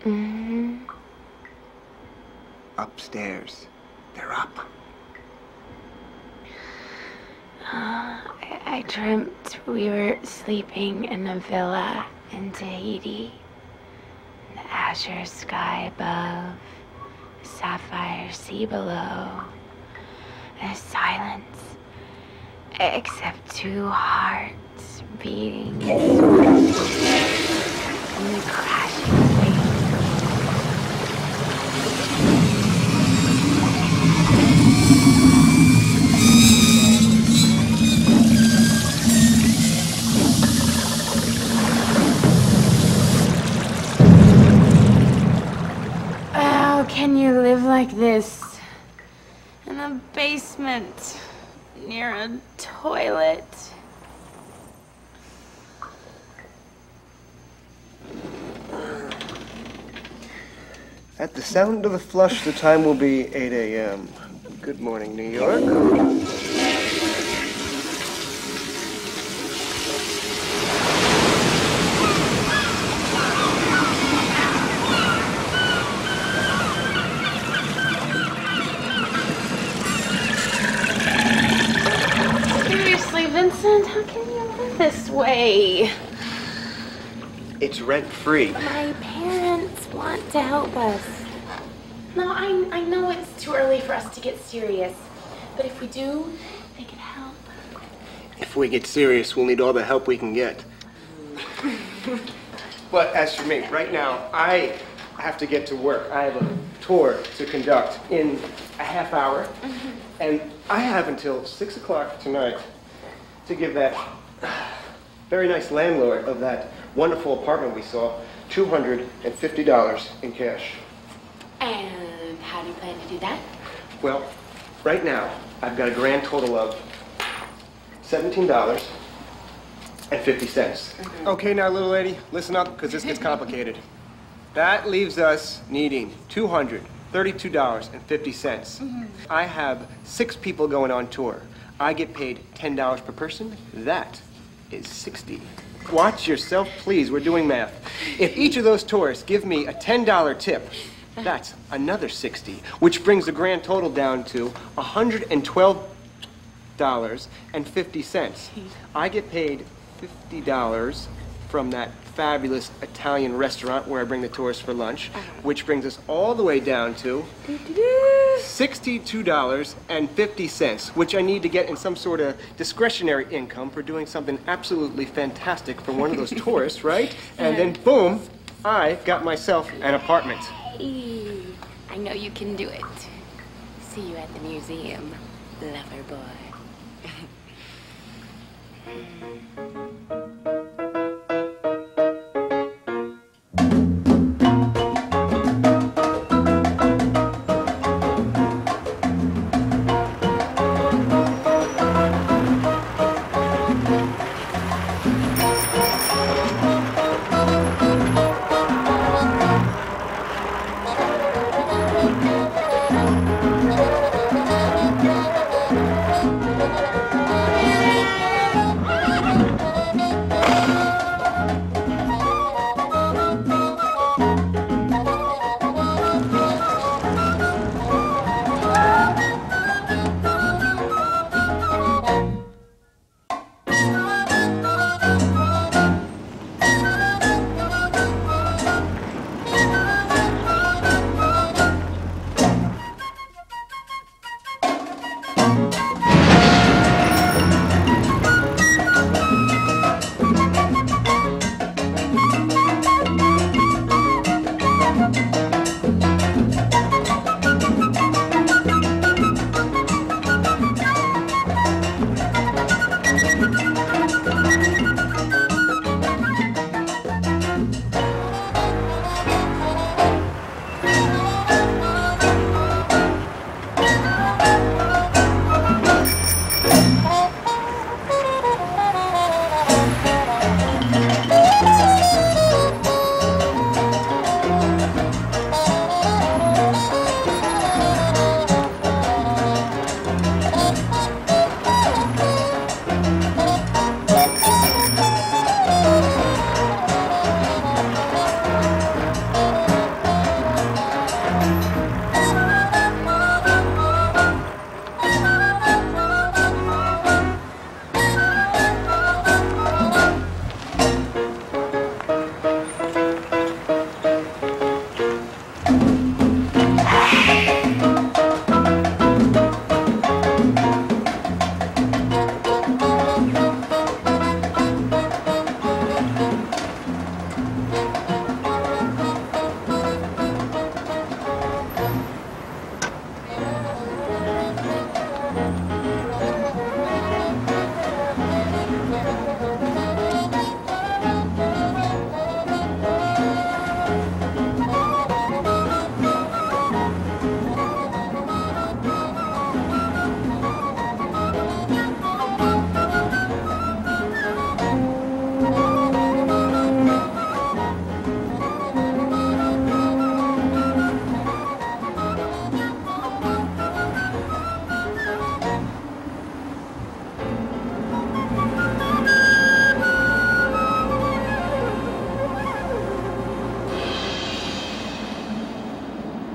Mm-hmm. Upstairs. They're up. I dreamt we were sleeping in a villa in Tahiti. The azure sky above, the sapphire sea below. There's silence, except two hearts beating and the crashing waves. How can you live like this? In a basement, near a toilet. At the sound of the flush, the time will be 8 a.m. Good morning, New York. Seriously, Vincent, how can you live this way? It's rent-free. My parents want to help us. No, I know it's too early for us to get serious, but if we do, they can help. If we get serious, we'll need all the help we can get. But as for me, right now, I have to get to work. I have a tour to conduct in a half hour, and I have until 6 o'clock tonight to give that very nice landlord of that wonderful apartment we saw $250 in cash. And how do you plan to do that? Well, right now, I've got a grand total of $17.50. Okay, now, little lady, listen up, because this gets complicated. That leaves us needing $232.50. I have 6 people going on tour. I get paid $10 per person. That is 60. Watch yourself, please. We're doing math. If each of those tourists give me a $10 tip, that's another 60, which brings the grand total down to $112.50. I get paid $50 from that fabulous Italian restaurant where I bring the tourists for lunch, which brings us all the way down to $62.50, which I need to get in some sort of discretionary income for doing something absolutely fantastic for one of those tourists, right? And then boom, I got myself an apartment. I know you can do it. See you at the museum, lover boy.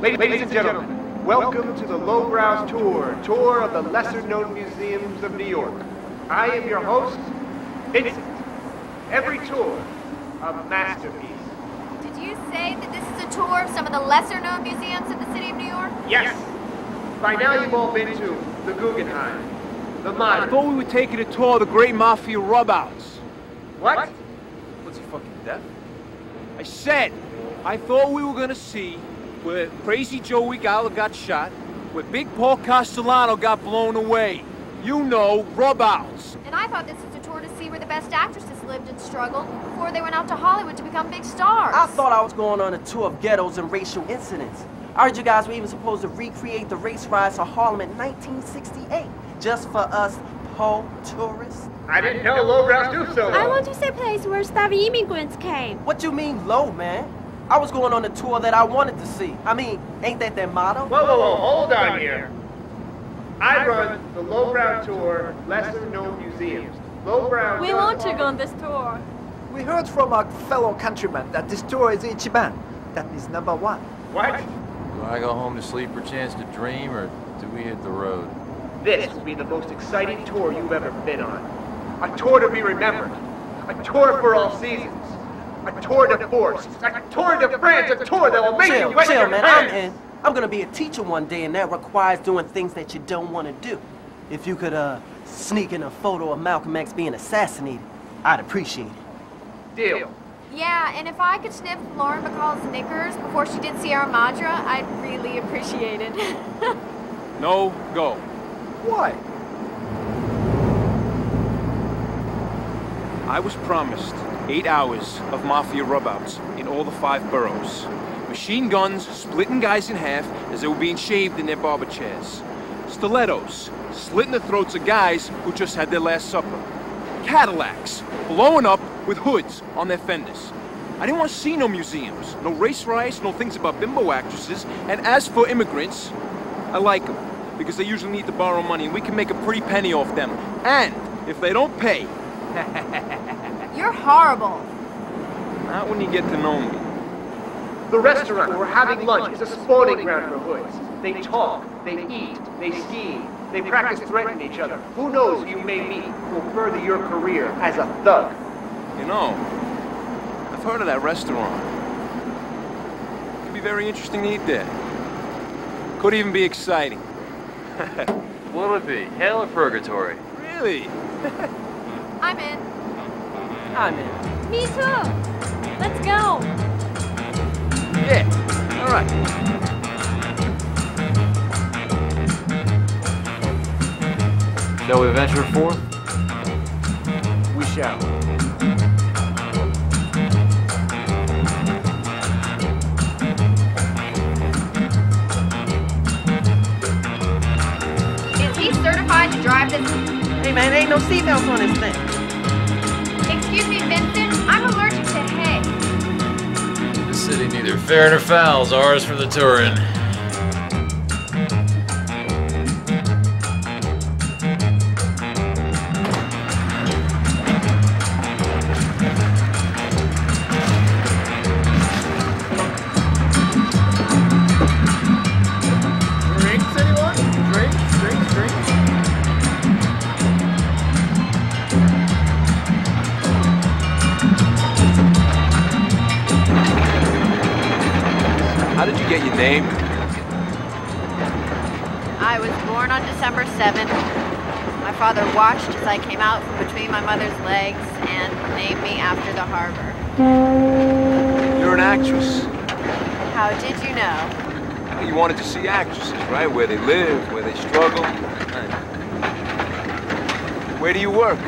Ladies and gentlemen, welcome to the Lowbrows Tour of the lesser-known museums of New York. I am your host, Vincent. Every tour, a masterpiece. Did you say that this is a tour of some of the lesser-known museums of the city of New York? Yes. By now you've all been to the Guggenheim, the I Modern. thought we were taking a tour of the great mafia rub-outs. What? What's he, fucking deaf? I said, I thought we were gonna see where Crazy Joey Gallo got shot, where Big Paul Castellano got blown away. You know, rub-outs. And I thought this was a tour to see where the best actresses lived and struggled before they went out to Hollywood to become big stars. I thought I was going on a tour of ghettos and racial incidents. I heard you guys were even supposed to recreate the race riots of Harlem in 1968, just for us po tourists. I didn't know Lowbrows do so well. I want to see a place where starving immigrants came. What you mean low, man? I was going on a tour that I wanted to see. I mean, ain't that their motto? Whoa, hold on here. I run the Lowbrow Tour, lesser-known museums. Lowbrow. We want to go on this tour. We heard from our fellow countrymen that this tour is Ichiban. That is number one. What? Do I go home to sleep for a chance to dream, or do we hit the road? This will be the most exciting tour you've ever been on. A tour to be remembered. A tour for all seasons. A tour de force. A tour de France. A tour that will make you wet Chill, your man, I'm pants. in. I'm gonna be a teacher one day, and that requires doing things that you don't want to do. If you could, sneak in a photo of Malcolm X being assassinated, I'd appreciate it. Deal. Yeah, and if I could sniff Lauren Bacall's knickers before she did Sierra Madre, I'd really appreciate it. No, go. Why? I was promised 8 hours of mafia rub-outs in all the 5 boroughs. Machine guns splitting guys in half as they were being shaved in their barber chairs. Stilettos slitting the throats of guys who just had their last supper. Cadillacs blowing up with hoods on their fenders. I didn't want to see no museums, no race riots, no things about bimbo actresses. And as for immigrants, I like them because they usually need to borrow money and we can make a pretty penny off them. And if they don't pay, You're horrible. not when you get to know me. The restaurant where we're having lunch is a spawning ground for hoods. They talk, they eat, they scheme, they practice threatening each other. Who knows who you may meet who will further your career as a thug. You know, I've heard of that restaurant. Could be very interesting to eat there. Could even be exciting. What'll it be? Hell or purgatory? Really? I'm in. I'm in. Me too. Let's go. Yeah. All right. Shall we venture forth? We shall. Is he certified to drive this? Hey, man, ain't no seatbelts on this thing. Excuse me, Vincent. I'm allergic to hay. This city neither fair nor foul's ours for the touring. Drinks, anyone? Drinks. How did you get your name? I was born on December 7th. My father watched as I came out from between my mother's legs and named me after the harbor. You're an actress. How did you know? You wanted to see actresses, right? Where they live, where they struggle. Where do you work?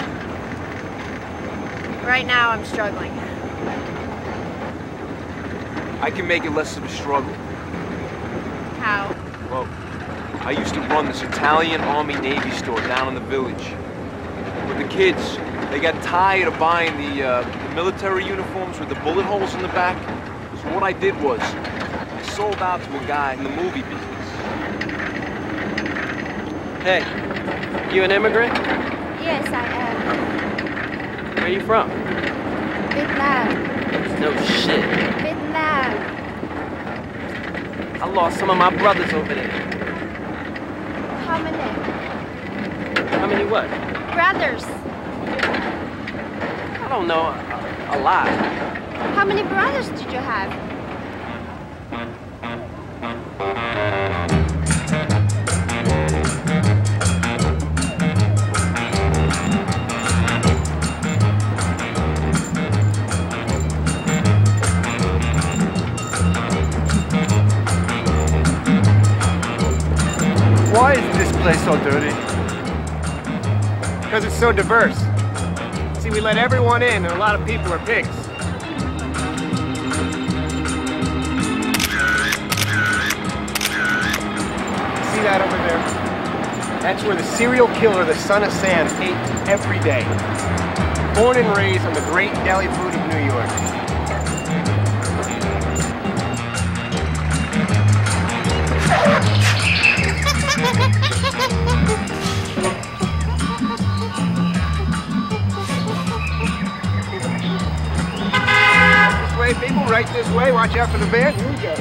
Right now I'm struggling. I can make it less of a struggle. How? Well, I used to run this Italian Army Navy store down in the village. With the kids, they got tired of buying the military uniforms with the bullet holes in the back. So what I did was, I sold out to a guy in the movie business. Hey, you an immigrant? Yes, I Where are you from? am. Vietnam. No shit. Vietnam. How lost some of my brothers over there. How many? How many what? Brothers. I don't know. A lot. How many brothers did you have? Why is this place so dirty? Because it's so diverse. See, we let everyone in, and a lot of people are pigs. See that over there? That's where the serial killer, the son of Sam, ate every day. Born and raised on the great deli food of New York. This way, people, right this way. Watch out for the van. Here we go.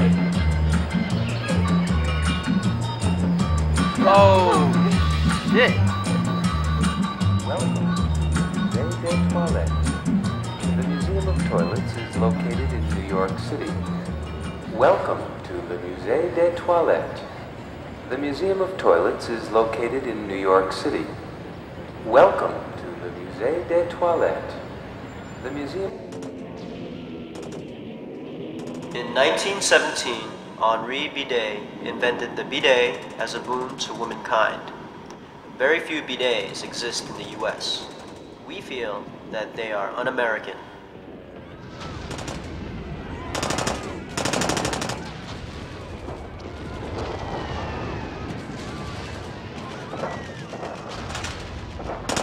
Oh, shit. Welcome to Musée des Toilettes. The Museum of Toilets is located in New York City. Welcome to the Musée des Toilettes. The Museum of Toilets is located in New York City. Welcome to the Musée des Toilettes. The museum... In 1917, Henri Bidet invented the bidet as a boon to womankind. Very few bidets exist in the US. We feel that they are un-American.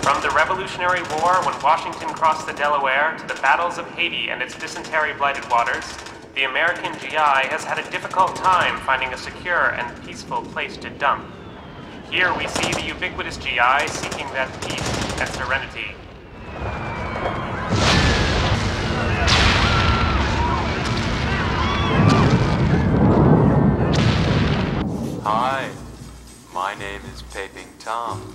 From the Revolutionary War, when Washington crossed the Delaware, to the battles of Haiti and its dysentery-blighted waters, the American GI has had a difficult time finding a secure and peaceful place to dump. Here we see the ubiquitous GI seeking that peace and serenity. Hi, my name is Paping Tom.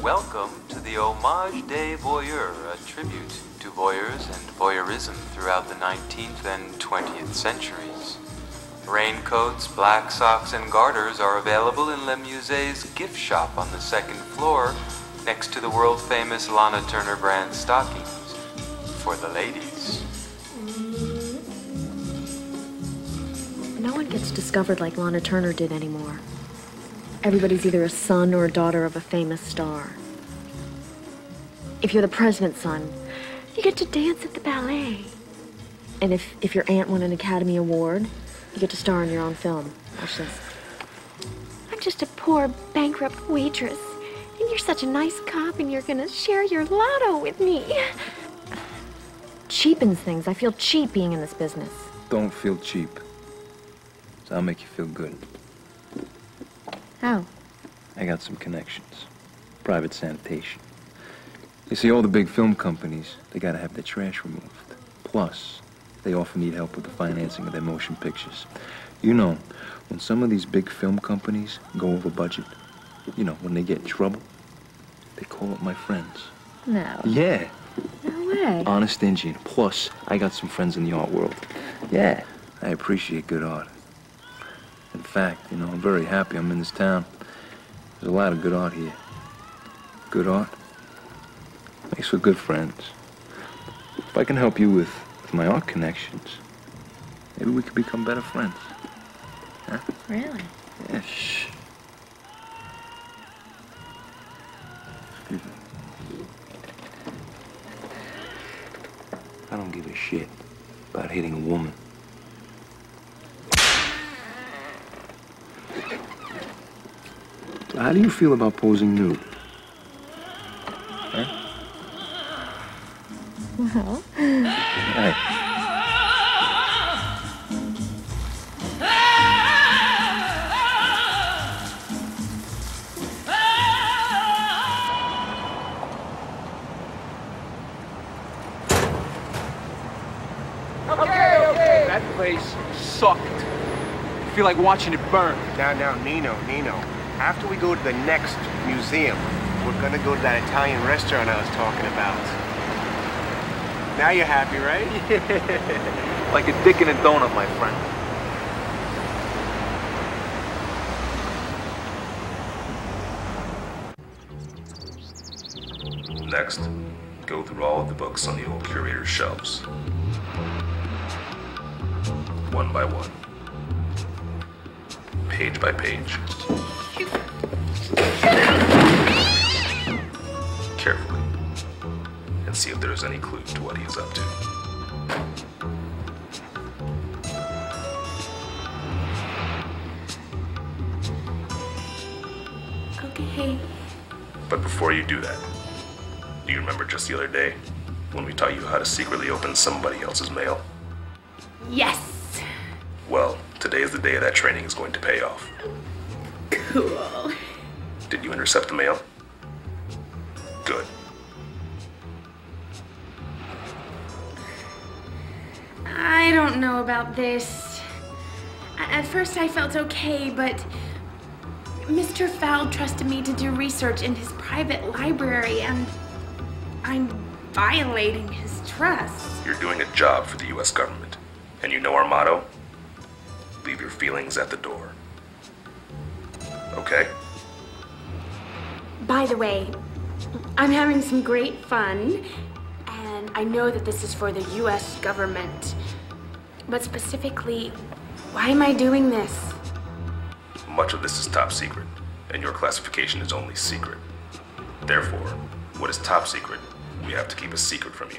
Welcome to the Hommage des Voyeurs, a tribute to voyeurs and voyeurism throughout the 19th and 20th centuries. Raincoats, black socks, and garters are available in Le Musée's gift shop on the second floor, next to the world-famous Lana Turner brand stockings for the ladies. No one gets discovered like Lana Turner did anymore. Everybody's either a son or a daughter of a famous star. If you're the president's son, you get to dance at the ballet. And if your aunt won an Academy Award, you get to star in your own film. Watch this. I'm just a poor, bankrupt waitress. And you're such a nice cop, and you're gonna share your lotto with me. Cheapens things. I feel cheap being in this business. Don't feel cheap. So I'll make you feel good. How? I got some connections. Private sanitation. You see, all the big film companies, they gotta have their trash removed. Plus, they often need help with the financing of their motion pictures. You know, when some of these big film companies go over budget, you know, when they get in trouble, they call up my friends. No. Yeah. No way. Honest Indian. Plus, I got some friends in the art world. Yeah. I appreciate good art. In fact, you know, I'm very happy I'm in this town. There's a lot of good art here. Good art makes for good friends. If I can help you with my art connections, maybe we could become better friends. Huh? Really? Yeah, shh. Excuse me. I don't give a shit about hitting a woman. How do you feel about posing nude? Huh? Well. Hey. Okay. That place sucked. feel like watching it burn. Now, Nino. After we go to the next museum, we're gonna go to that Italian restaurant I was talking about. Now you're happy, right? Like a dick in a donut, my friend. Next, go through all of the books on the old curator's shelves. One by one. Page by page. Carefully. And see if there is any clue to what he is up to. Okay. But before you do that, do you remember just the other day when we taught you how to secretly open somebody else's mail? Yes. Well, today is the day that training is going to pay off. Cool. Did you intercept the mail? Good. I don't know about this. At first I felt okay, but Mr. Fowl trusted me to do research in his private library, and I'm violating his trust. You're doing a job for the U.S. government. And you know our motto? Leave your feelings at the door. Okay? By the way, I'm having some great fun, and I know that this is for the U.S. government. But specifically, why am I doing this? Much of this is top secret, and your classification is only secret. Therefore, what is top secret, we have to keep a secret from you.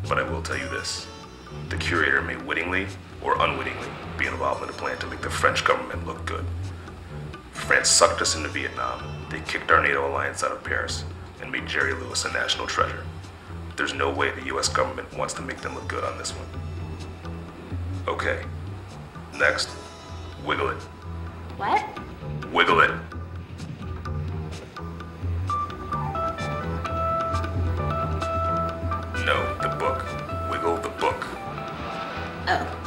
But I will tell you this. The curator may wittingly or unwittingly be involved in a plan to make the French government look good. France sucked us into Vietnam. They kicked our NATO alliance out of Paris and made Jerry Lewis a national treasure. There's no way the US government wants to make them look good on this one. Okay. Next, wiggle it. What? Wiggle it. No, the book. Wiggle the book. Oh.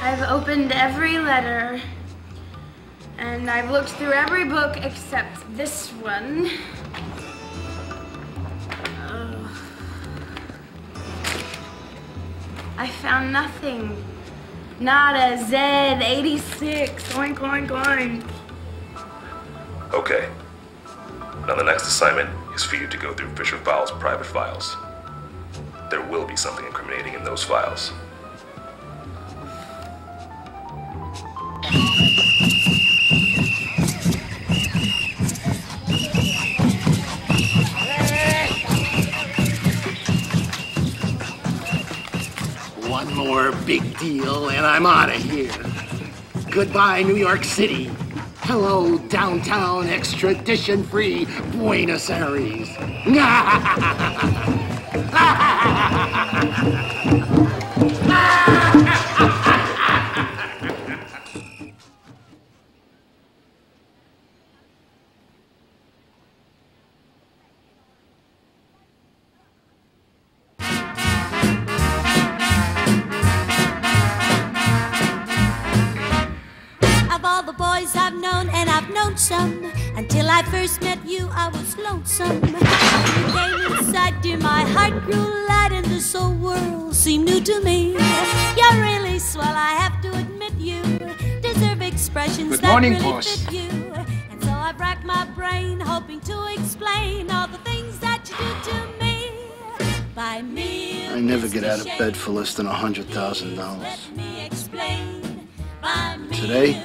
I've opened every letter, and I've looked through every book except this one. I found nothing. Not a Z86. Oink, oink, oink. Okay. Now the next assignment is for you to go through Fisher Fowl's private files. There will be something incriminating in those files. One more big deal and I'm out of here. Goodbye, New York City. Hello, downtown extradition-free Buenos Aires. Some. Until I first met you, I was lonesome. You came inside, dear, my heart grew light, and this whole world seemed new to me. You're really swell, I have to admit you deserve expressions that really fit you. And so I've racked my brain, hoping to explain all the things that you do to me. By me, I never get out of bed for less than $100,000. Today,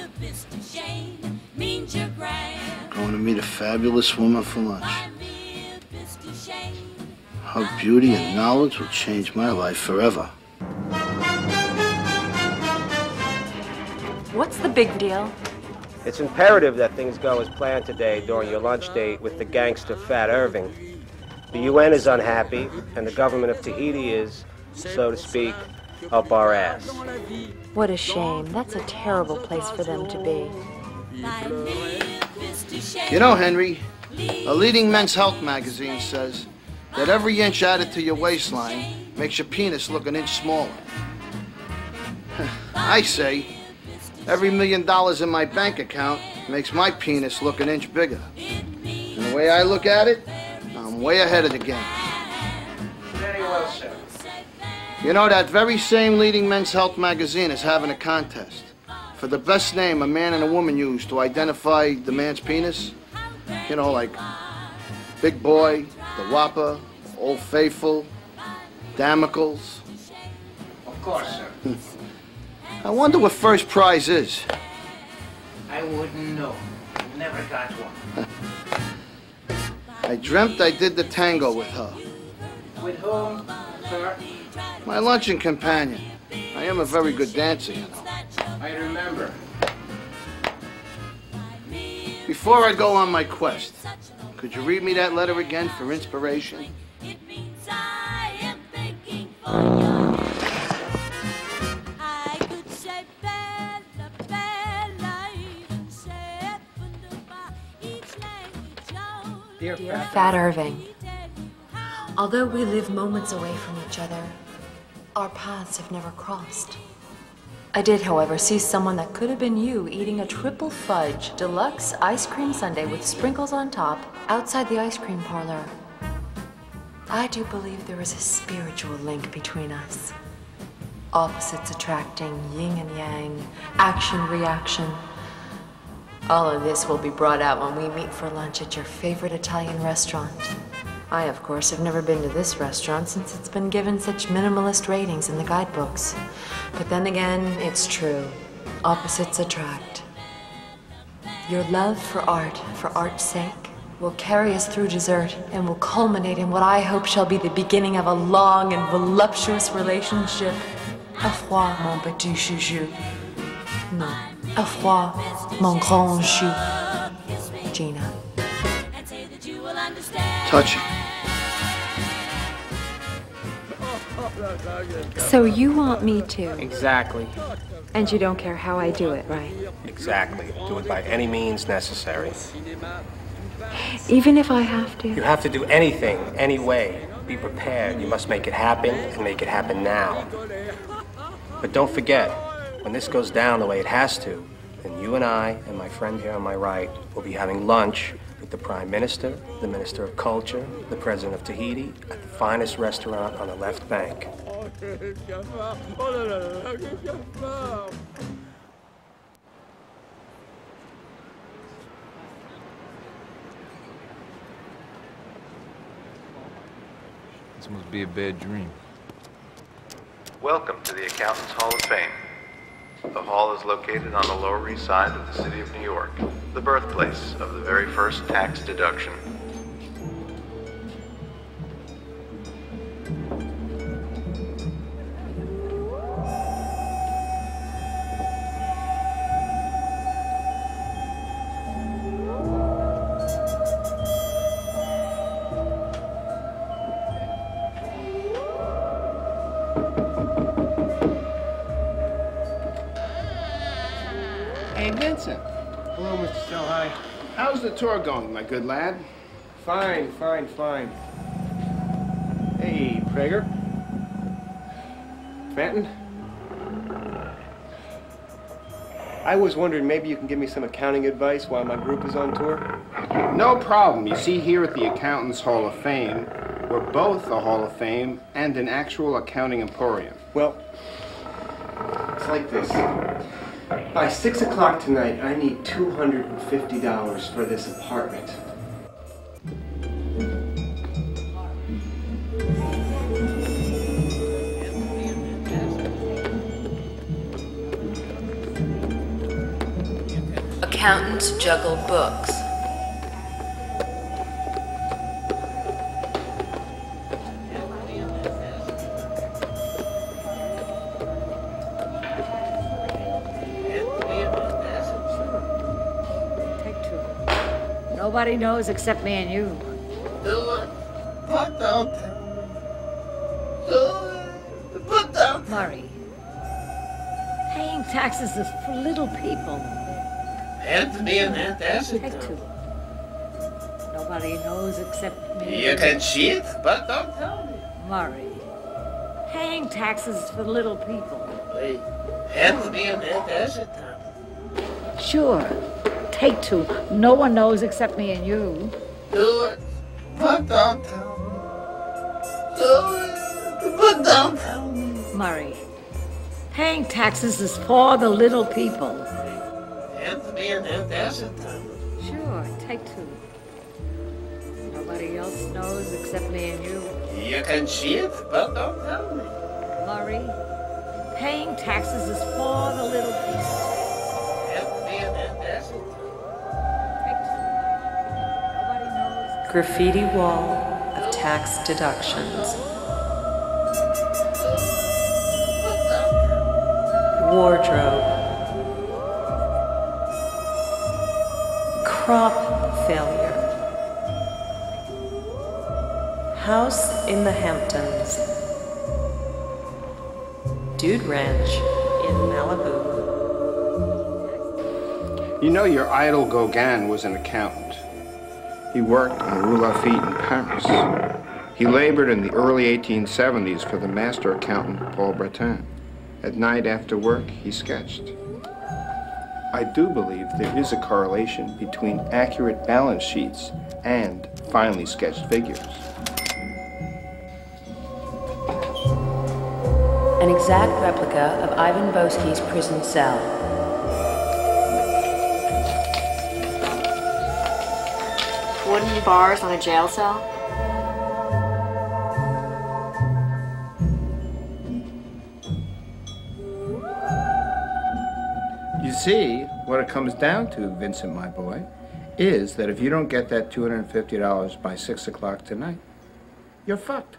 going to meet a fabulous woman for lunch. Her beauty and knowledge will change my life forever. What's the big deal? It's imperative that things go as planned today during your lunch date with the gangster Fat Irving. The UN is unhappy, and the government of Tahiti is, so to speak, up our ass. What a shame. That's a terrible place for them to be. You know, Henry, a leading men's health magazine says that every inch added to your waistline makes your penis look an inch smaller. I say, every $1 million in my bank account makes my penis look an inch bigger. And the way I look at it, I'm way ahead of the game. Very well, sir. You know, that very same leading men's health magazine is having a contest for the best name a man and a woman use to identify the man's penis. You know, like Big Boy, the Whopper, Old Faithful, Damocles. Of course, sir. I wonder what first prize is. I wouldn't know. Never got one. I dreamt I did the tango with her. With whom, sir? My luncheon companion. I am a very good dancer, you know. I remember. Before I go on my quest, could you read me that letter again for inspiration? Dear Fat Irving, although we live moments away from each other, our paths have never crossed. I did, however, see someone that could have been you eating a triple fudge deluxe ice cream sundae with sprinkles on top outside the ice cream parlor. I do believe there is a spiritual link between us. Opposites attracting, yin and yang, action, reaction. All of this will be brought out when we meet for lunch at your favorite Italian restaurant. I, of course, have never been to this restaurant since it's been given such minimalist ratings in the guidebooks. But then again, it's true. Opposites attract. Your love for art's sake, will carry us through dessert and will culminate in what I hope shall be the beginning of a long and voluptuous relationship. À froid, mon petit chouchou. Non, à froid, mon grand chou. Gina. Touching. So you want me to? Exactly. And you don't care how I do it, right? Exactly. Do it by any means necessary. Even if I have to? You have to do anything, any way. Be prepared. You must make it happen, and make it happen now. But don't forget, when this goes down the way it has to, then you and I and my friend here on my right will be having lunch with the Prime Minister, the Minister of Culture, the President of Tahiti, at the finest restaurant on the left bank. This must be a bad dream. Welcome to the Accountants Hall of Fame. The hall is located on the Lower East Side of the city of New York, the birthplace of the very first tax deduction. Hey, Vincent. Hello, Mr. Stelhigh. How's the tour going, my good lad? Fine, fine, fine. Hey, Prager. Fenton? I was wondering maybe you can give me some accounting advice while my group is on tour? No problem. You see, here at the Accountants Hall of Fame, we're both a Hall of Fame and an actual accounting emporium. Well, it's like this. By 6 o'clock tonight, I need $250 for this apartment. Accountants juggle books. Nobody knows except me and you. Do it. But don't. Do it. Murray, paying taxes is for little people. Anthony and Aunt Acid. Take two. Nobody knows except me. You can cheat, but don't tell me. Murray, paying taxes is for little people. Wait, Anthony and Aunt Acid. Sure. Take two. No one knows except me and you. Do it, but don't tell me. Do it, but don't tell me. Murray, paying taxes is for the little people. Anthony and Aunt Acid. Sure, take two. Nobody else knows except me and you. You can cheat, but don't tell me. Murray, paying taxes is for the little people. Anthony and Aunt Acid. Graffiti wall of tax deductions. Wardrobe. Crop failure. House in the Hamptons. Dude Ranch in Malibu. You know your idol Gauguin was an accountant. He worked on Rue Lafitte in Paris. He labored in the early 1870s for the master accountant Paul Breton. At night after work, he sketched. I do believe there is a correlation between accurate balance sheets and finely sketched figures. An exact replica of Ivan Boesky's prison cell. Wooden bars on a jail cell? You see, what it comes down to, Vincent, my boy, is that if you don't get that $250 by 6 o'clock tonight, you're fucked.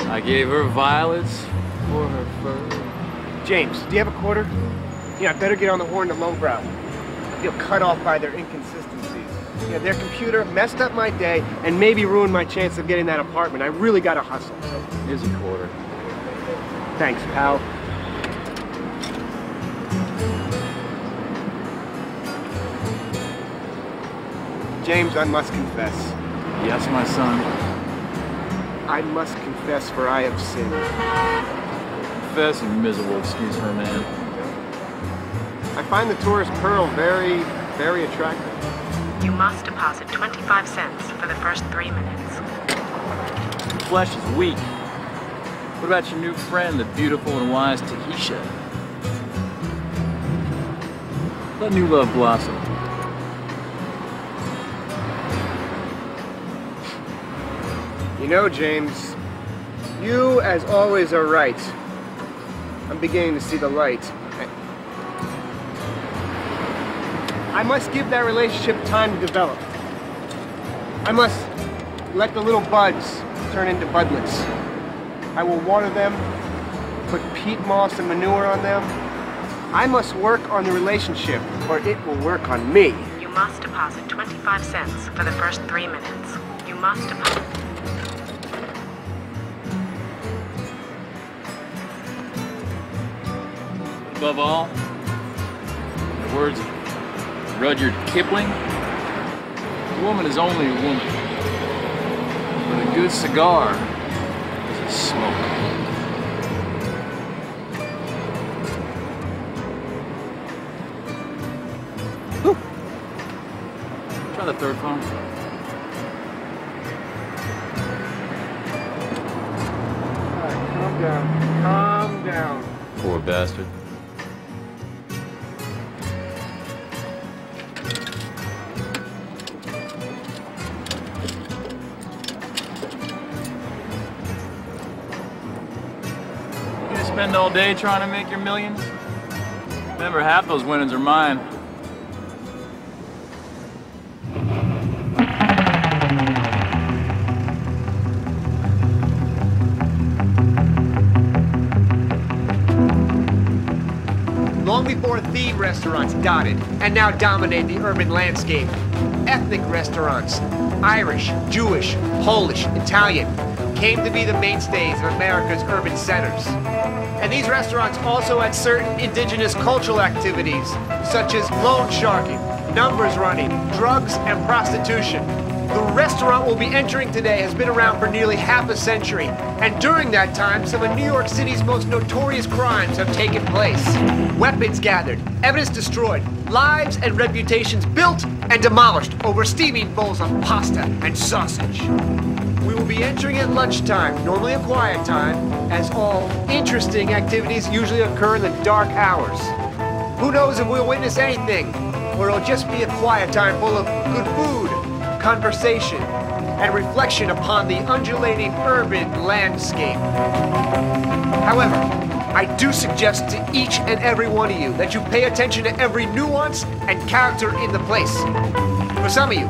I gave her violets for her fur. James, do you have a quarter? Yeah, I better get on the horn to lowbrow. I feel cut off by their inconsistencies. Yeah, their computer messed up my day and maybe ruined my chance of getting that apartment. I really gotta hustle. So. Here's a quarter. Thanks, pal. James, I must confess. Yes, my son. I must confess, for I have sinned. Confess, you miserable excuse for a man. I find the tourist pearl very, very attractive. You must deposit 25 cents for the first 3 minutes. Your flesh is weak. What about your new friend, the beautiful and wise Tahisha? Let new love blossom. You know, James, you, as always, are right. I'm beginning to see the light. I must give that relationship time to develop. I must let the little buds turn into budlets. I will water them, put peat moss and manure on them. I must work on the relationship, or it will work on me. You must deposit 25 cents for the first 3 minutes. You must deposit... Above all, in the words of Rudyard Kipling, a woman is only a woman, but a good cigar is a smoke. Whew. Try the third phone. All right, calm down. Calm down. Poor bastard. Spend all day trying to make your millions? Remember, half those winnings are mine. Long before theme restaurants got it and now dominate the urban landscape, ethnic restaurants. Irish, Jewish, Polish, Italian came to be the mainstays of America's urban centers. And these restaurants also had certain indigenous cultural activities, such as loan sharking, numbers running, drugs, and prostitution. The restaurant we'll be entering today has been around for nearly half a century, and during that time, some of New York City's most notorious crimes have taken place. Weapons gathered, evidence destroyed, lives and reputations built and demolished over steaming bowls of pasta and sausage. We will be entering at lunchtime, normally a quiet time, as all interesting activities usually occur in the dark hours. Who knows if we'll witness anything, or it'll just be a quiet time full of good food, conversation, and reflection upon the undulating urban landscape. However, I do suggest to each and every one of you that you pay attention to every nuance and character in the place. For some of you,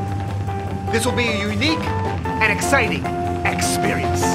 this will be a unique and exciting experience.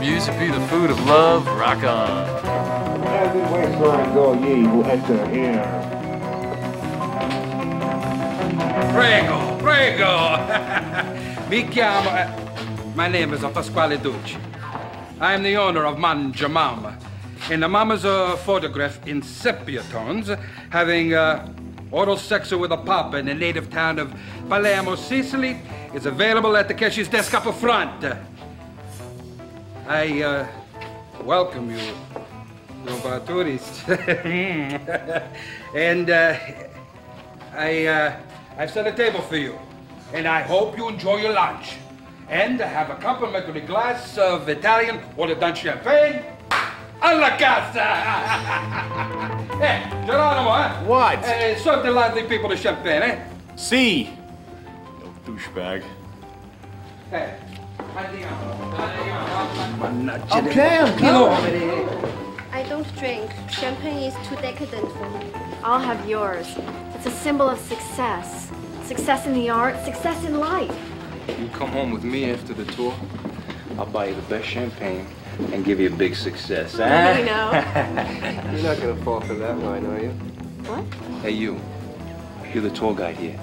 Music be the food of love, rock on. As the wasteland go ye who enter here. Prego, prego. Mi chiamo... my name is Pasquale Ducci. I am the owner of Mangia Mama. And the Mama's photograph in sepia tones, having oral sex with a papa in the native town of Palermo, Sicily, is available at the cashier's desk up front. I welcome you, Nova tourist. And I've set a table for you. And I hope you enjoy your lunch. And have a complimentary glass of Italian or the champagne. Alla casa! Hey, Geronimo, eh? What? Serve the lively people the champagne, eh? See. No douchebag. Hey. Okay, I'm coming. I don't drink. Champagne is too decadent for me. I'll have yours. It's a symbol of success. Success in the art, success in life. You come home with me after the tour, I'll buy you the best champagne and give you a big success, huh? You know. You're not gonna fall for that line, are you? What? Hey, you. You're the tour guide here.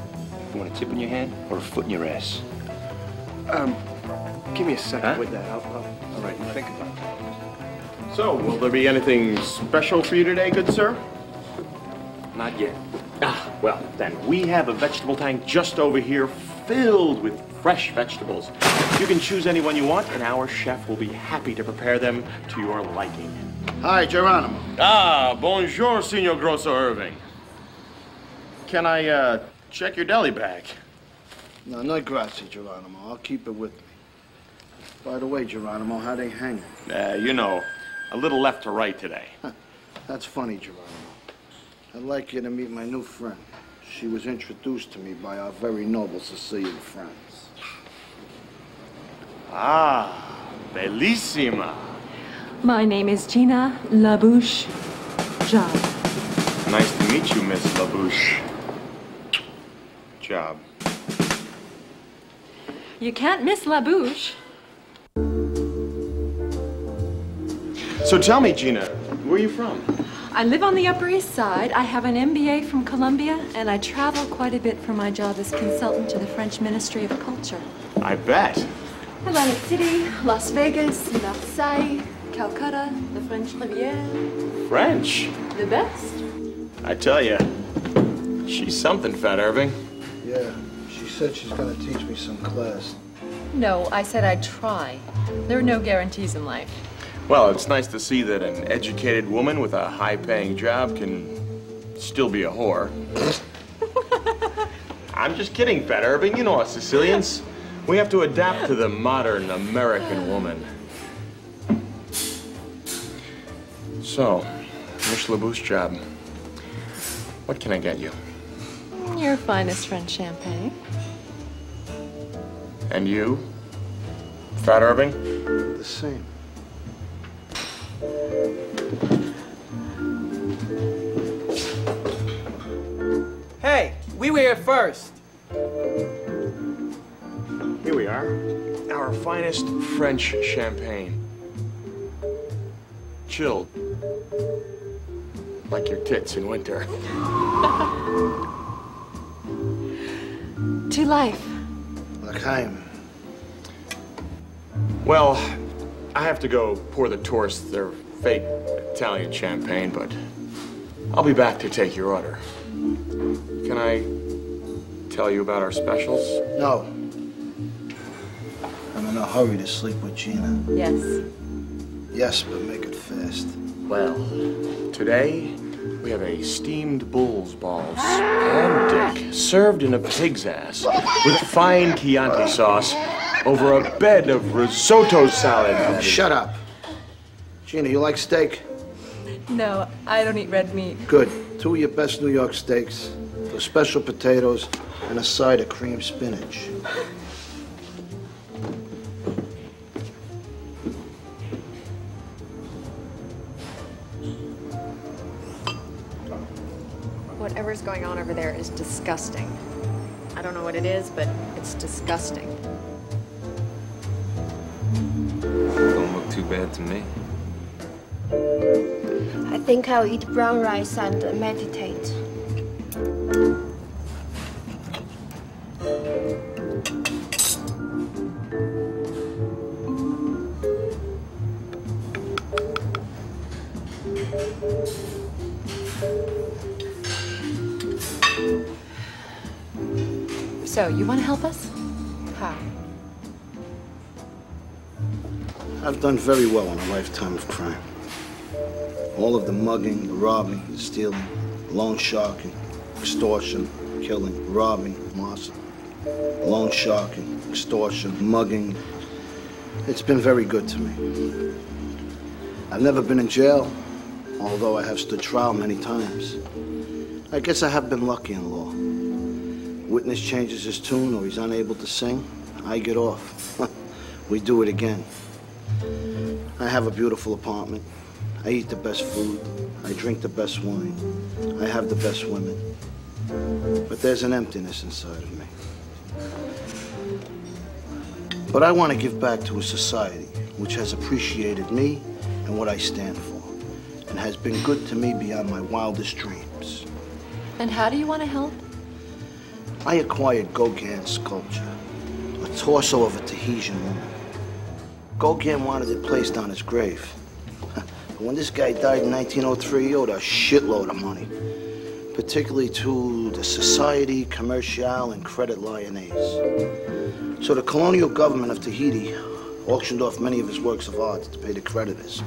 You want a tip in your hand or a foot in your ass? Give me a second Huh? with that. All right, you think about that. So, will there be anything special for you today, good sir? Not yet. Ah, well, then we have a vegetable tank just over here filled with fresh vegetables. You can choose any one you want, and our chef will be happy to prepare them to your liking. Hi, Geronimo. Ah, bonjour, Signor Grosso Irving. Can I, check your deli bag? No, no grazie, Geronimo. I'll keep it with me. By the way, Geronimo, how they hanging? You know, a little left to right today. That's funny, Geronimo. I'd like you to meet my new friend. She was introduced to me by our very noble Sicilian friends. Ah, bellissima. My name is Gina Labouche Job. Nice to meet you, Miss Labouche. Job. You can't miss Labouche. So tell me, Gina, where are you from? I live on the Upper East Side. I have an MBA from Columbia, and I travel quite a bit for my job as consultant to the French Ministry of Culture. I bet. Atlantic City, Las Vegas, Marseille, Calcutta, the French Riviera. French? The best. I tell you, she's something, Fat Irving. Yeah, she said she's gonna teach me some class. No, I said I'd try. There are no guarantees in life. Well, it's nice to see that an educated woman with a high-paying job can still be a whore. I'm just kidding, Fat Irving. You know us Sicilians. We have to adapt to the modern American woman. So, you're French labouche job. What can I get you? Your finest French champagne. And you? Fat Irving? The same. Hey, we were here first. Here we are. Our finest French champagne. Chilled. Like your tits in winter. To life. Like Hamm. Well, I have to go pour the tourists their fake Italian champagne, but I'll be back to take your order. Can I tell you about our specials? No. I'm in a hurry to sleep with Gina. Yes. Yes, but make it fast. Well, today we have a steamed bull's balls and dick served in a pig's ass with fine Chianti sauce over a bed of risotto salad. Shut up. Gina, you like steak? No, I don't eat red meat. Good. 2 of your best New York steaks, with special potatoes, and a side of cream spinach. Whatever's going on over there is disgusting. I don't know what it is, but it's disgusting. Don't look too bad to me. I think I'll eat brown rice and meditate. So, you want to help us? How? I've done very well in a lifetime of crime. All of the mugging, the robbing, the stealing, loan sharking, extortion, killing, robbing, larceny, loan sharking, extortion, mugging. It's been very good to me. I've never been in jail, although I have stood trial many times. I guess I have been lucky in law. Witness changes his tune or he's unable to sing, I get off. We do it again. I have a beautiful apartment. I eat the best food. I drink the best wine. I have the best women. But there's an emptiness inside of me. But I want to give back to a society which has appreciated me and what I stand for, and has been good to me beyond my wildest dreams. And how do you want to help? I acquired Gauguin's sculpture, a torso of a Tahitian woman. Gauguin wanted it placed on his grave. But when this guy died in 1903, he owed a shitload of money, particularly to the Société Commerciale and Credit Lyonnaise. So the colonial government of Tahiti auctioned off many of his works of art to pay the creditors.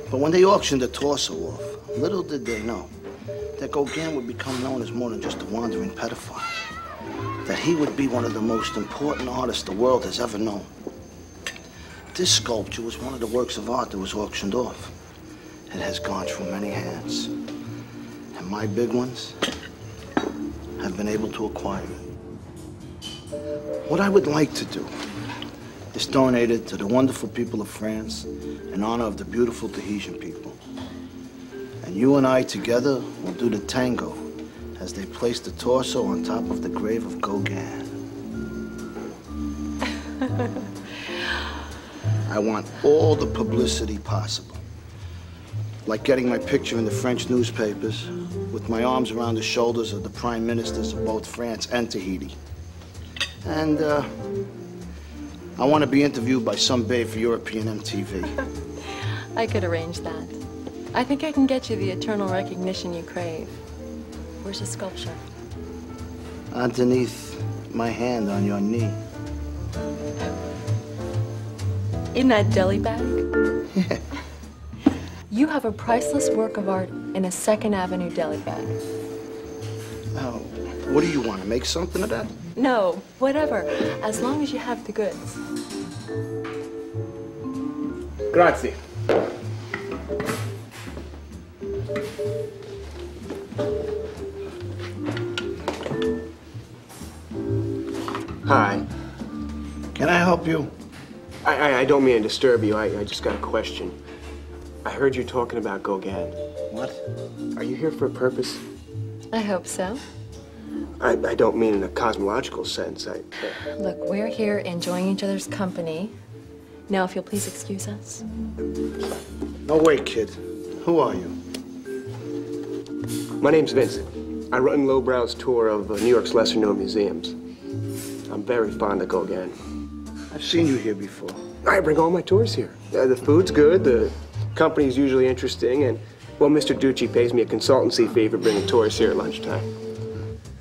But when they auctioned the torso off, little did they know that Gauguin would become known as more than just a wandering pedophile. That he would be one of the most important artists the world has ever known. This sculpture was one of the works of art that was auctioned off. It has gone through many hands. And my big ones have been able to acquire it. What I would like to do is donate it to the wonderful people of France in honor of the beautiful Tahitian people. And you and I together will do the tango as they place the torso on top of the grave of Gauguin. I want all the publicity possible. Like getting my picture in the French newspapers with my arms around the shoulders of the prime ministers of both France and Tahiti. And I want to be interviewed by some babe for European MTV. I could arrange that. I think I can get you the eternal recognition you crave. Where's the sculpture? Underneath my hand on your knee. In that deli bag? Yeah. You have a priceless work of art in a 2nd Avenue deli bag. Now, what do you want, to make something of that? No, whatever, as long as you have the goods. Grazie. help you? I don't mean to disturb you. I just got a question. I heard you talking about Gauguin. What? Are you here for a purpose? I hope so. I don't mean in a cosmological sense. Look, we're here enjoying each other's company. Now, if you'll please excuse us. No, wait, kid. Who are you? My name's Vincent. I run Lowbrow's tour of New York's lesser-known museums. I'm very fond of Gauguin. I've seen you here before. I bring all my tours here. The food's good, the company's usually interesting, and, well, Mr. Ducci pays me a consultancy fee for bringing tours here at lunchtime.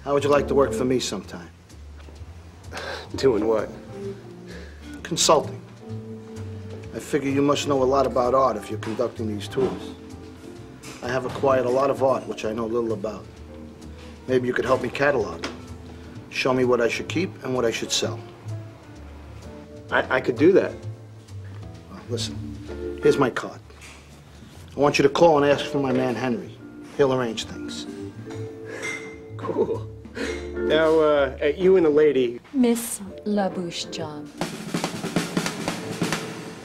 How would you like to work for me sometime? Doing what? Consulting. I figure you must know a lot about art if you're conducting these tours. I have acquired a lot of art, which I know little about. Maybe you could help me catalog. Show me what I should keep and what I should sell. I could do that. Well, listen, here's my card. I want you to call and ask for my man Henry. He'll arrange things. Cool. Now, you and the lady... Miss Labouche Job.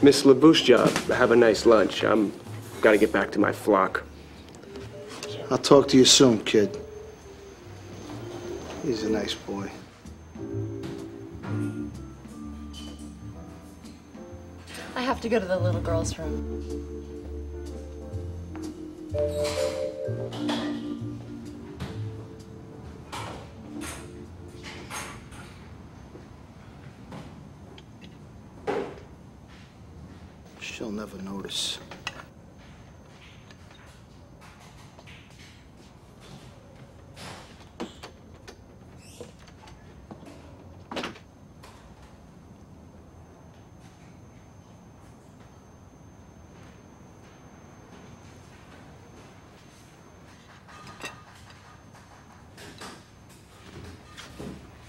Miss Labouche Job, have a nice lunch. I'm gotta get back to my flock. I'll talk to you soon, kid. He's a nice boy. I have to go to the little girl's room. She'll never notice.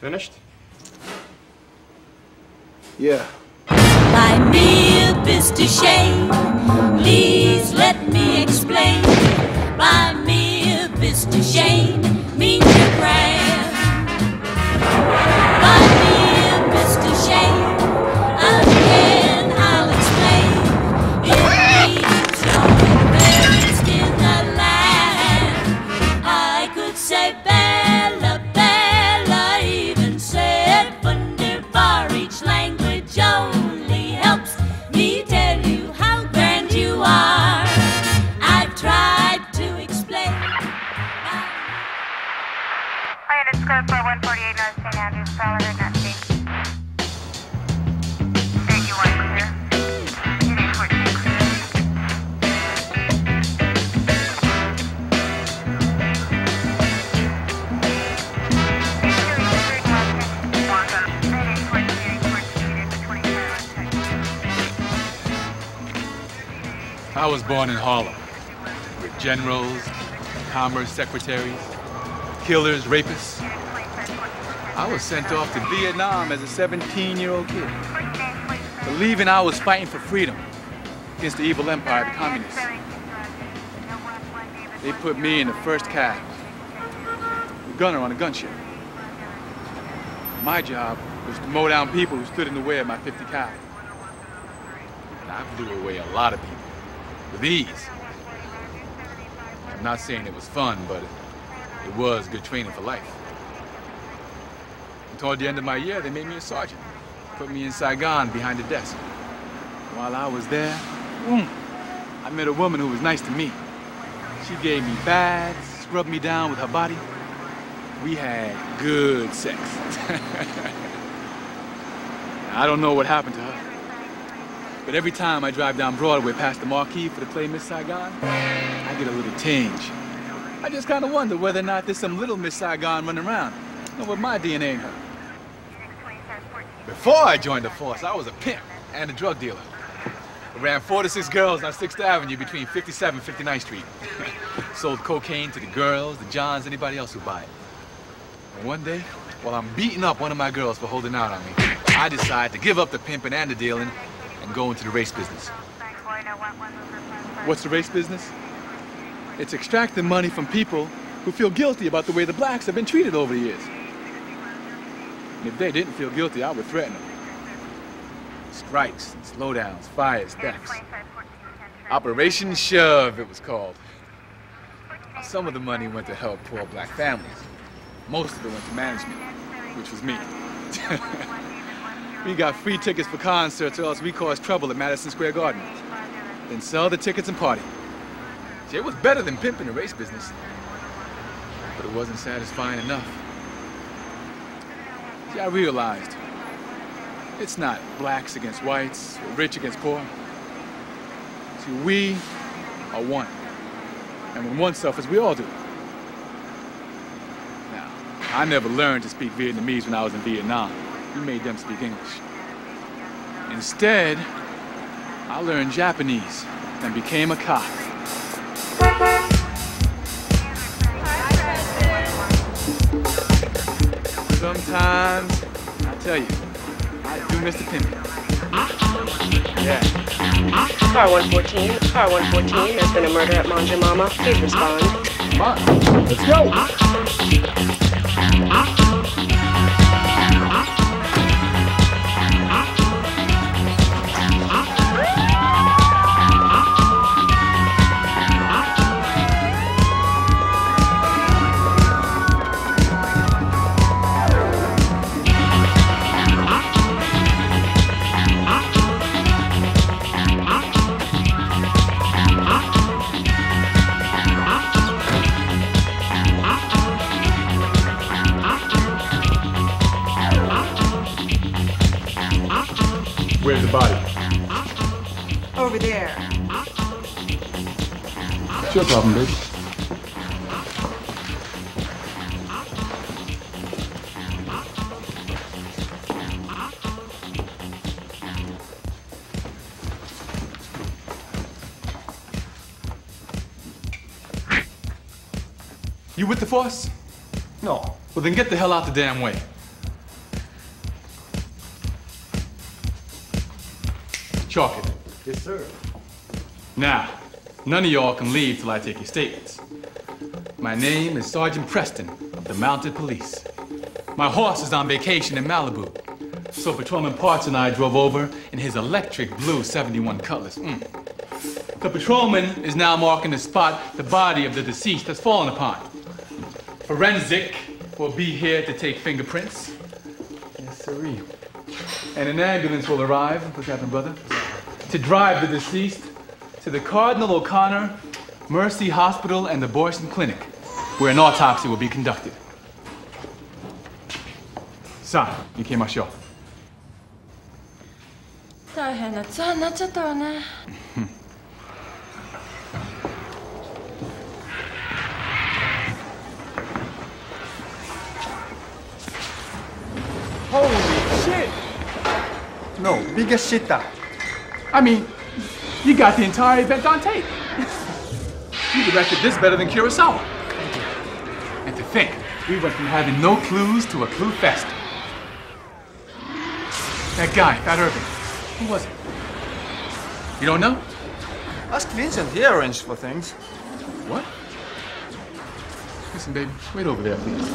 Finished? Yeah. My mere fist to shame. Please let me explain. My mere fist to shame means you're grand. My mere fist to shame. Again, I'll explain. It means you're embarrassed in the land. I could say Bella, Bella, even said wunderbar. Each language only helps me tell you how grand you are. I've tried to explain. Hi, it's code 4148 North St. Andrews, Fowler, Nancy. Thank you, one clear. Unit 14 clear. I was born in Harlem, with generals, commerce secretaries, killers, rapists. I was sent off to Vietnam as a 17-year-old kid, believing I was fighting for freedom against the evil empire of the communists. They put me in the first cab, a gunner on a gunship. My job was to mow down people who stood in the way of my 50 cal. And I blew away a lot of people. With ease. I'm not saying it was fun, but it was good training for life. And toward the end of my year, they made me a sergeant. Put me in Saigon behind the desk. While I was there, I met a woman who was nice to me. She gave me baths, scrubbed me down with her body. We had good sex. I don't know what happened to her. But every time I drive down Broadway past the marquee for the play Miss Saigon, I get a little tinge. I just kind of wonder whether or not there's some little Miss Saigon running around, with my DNA in her. Before I joined the force, I was a pimp and a drug dealer. I ran 4 to 6 girls on 6th Avenue between 57th and 59th Street. Sold cocaine to the girls, the Johns, anybody else who buy it. And one day, while I'm beating up one of my girls for holding out on me, I decide to give up the pimping and the dealing and go into the race business. What's the race business? It's extracting money from people who feel guilty about the way the blacks have been treated over the years. And if they didn't feel guilty, I would threaten them. strikes, slowdowns, fires, thefts. Operation Shove, it was called. Some of the money went to help poor black families. Most of it went to management, which was me. We got free tickets for concerts, or else we caused trouble at Madison Square Garden. Then sell the tickets and party. See, it was better than pimping the race business. But it wasn't satisfying enough. See, I realized it's not blacks against whites, or rich against poor. See, we are one. And when one suffers, we all do. Now, I never learned to speak Vietnamese when I was in Vietnam. We made them speak English. Instead, I learned Japanese and became a cop. Sometimes, I tell you, I do miss the pimping. Yeah. Car 114, car 114, there's been a murder at Manja Mama. Please respond. Come on, let's go. Where's the body? Over there. What's your problem, baby? You with the force? No. Well, then get the hell out the damn way. Chalk it. Yes, sir. Now, none of y'all can leave till I take your statements. My name is Sergeant Preston of the Mounted Police. My horse is on vacation in Malibu, so Patrolman Parts and I drove over in his electric blue 71 Cutlass. The patrolman is now marking the spot the body of the deceased has fallen upon. Forensic will be here to take fingerprints. Yes, sirree. And an ambulance will arrive, what's happened, brother? To drive the deceased to the Cardinal O'Connor Mercy Hospital and Abortion Clinic, where an autopsy will be conducted. Sa, 行きましょう。大変なツアーになっちゃったわね。Holy shit! No, biggest shit. I mean, you got the entire event on tape. You directed this better than Kurosawa. And to think, we went from having no clues to a clue fest. That guy, Fat Irving, who was it? You don't know? Ask Vincent, he arranged for things. What? Listen, baby, wait over there, please.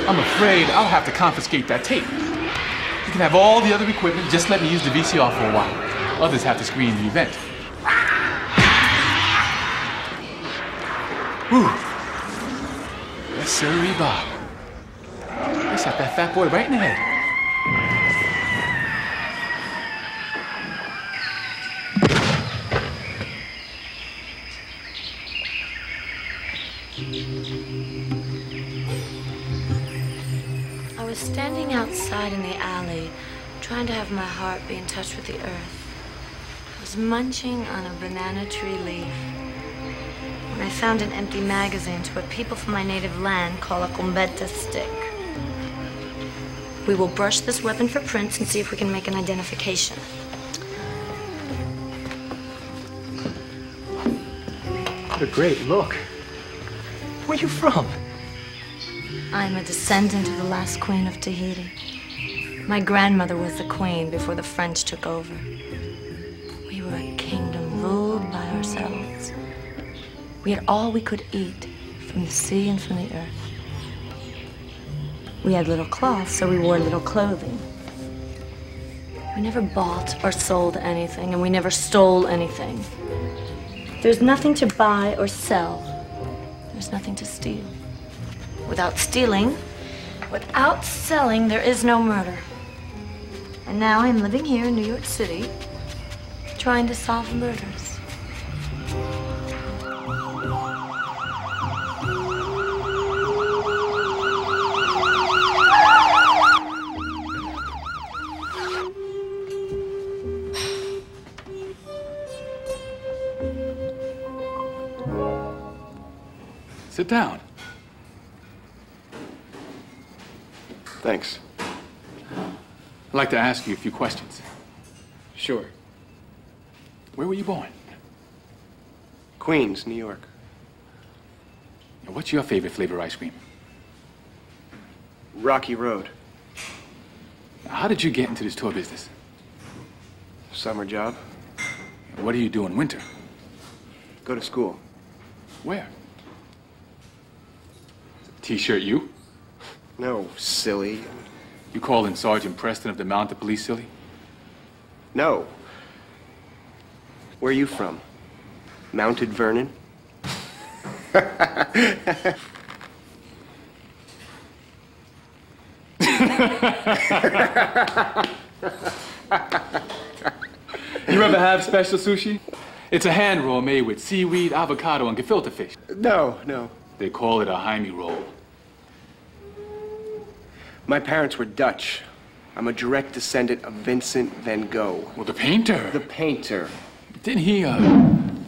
I'm afraid I'll have to confiscate that tape. You can have all the other equipment, just let me use the VCR for a while. Others have to screen the event. Whew. Yes, sirree, Bob. They shot that fat boy right in the head. I was standing outside in the alley, trying to have my heart be in touch with the earth. I was munching on a banana tree leaf when I found an empty magazine to what people from my native land call a combeta stick. We will brush this weapon for prints and see if we can make an identification. What a great look. Where are you from? I'm a descendant of the last queen of Tahiti. My grandmother was the queen before the French took over. We were a kingdom ruled by ourselves. We had all we could eat from the sea and from the earth. We had little cloth, so we wore little clothing. We never bought or sold anything, and we never stole anything. There's nothing to buy or sell. There's nothing to steal. Without stealing, without selling, there is no murder. And now I'm living here in New York City, trying to solve murders. Sit down. Thanks. I'd like to ask you a few questions. Sure. Where were you born? Queens, New York. And what's your favorite flavor ice cream? Rocky Road. Now, how did you get into this tour business? Summer job. And what do you do in winter? Go to school. Where? T-shirt you? No, silly. You calling Sergeant Preston of the Mounted Police silly? No. Where are you from? Mounted Vernon? You ever have special sushi? It's a hand roll made with seaweed, avocado, and gefilte fish. No, no. They call it a Hamm roll. My parents were Dutch. I'm a direct descendant of Vincent van Gogh. Well, the painter. The painter. Didn't he,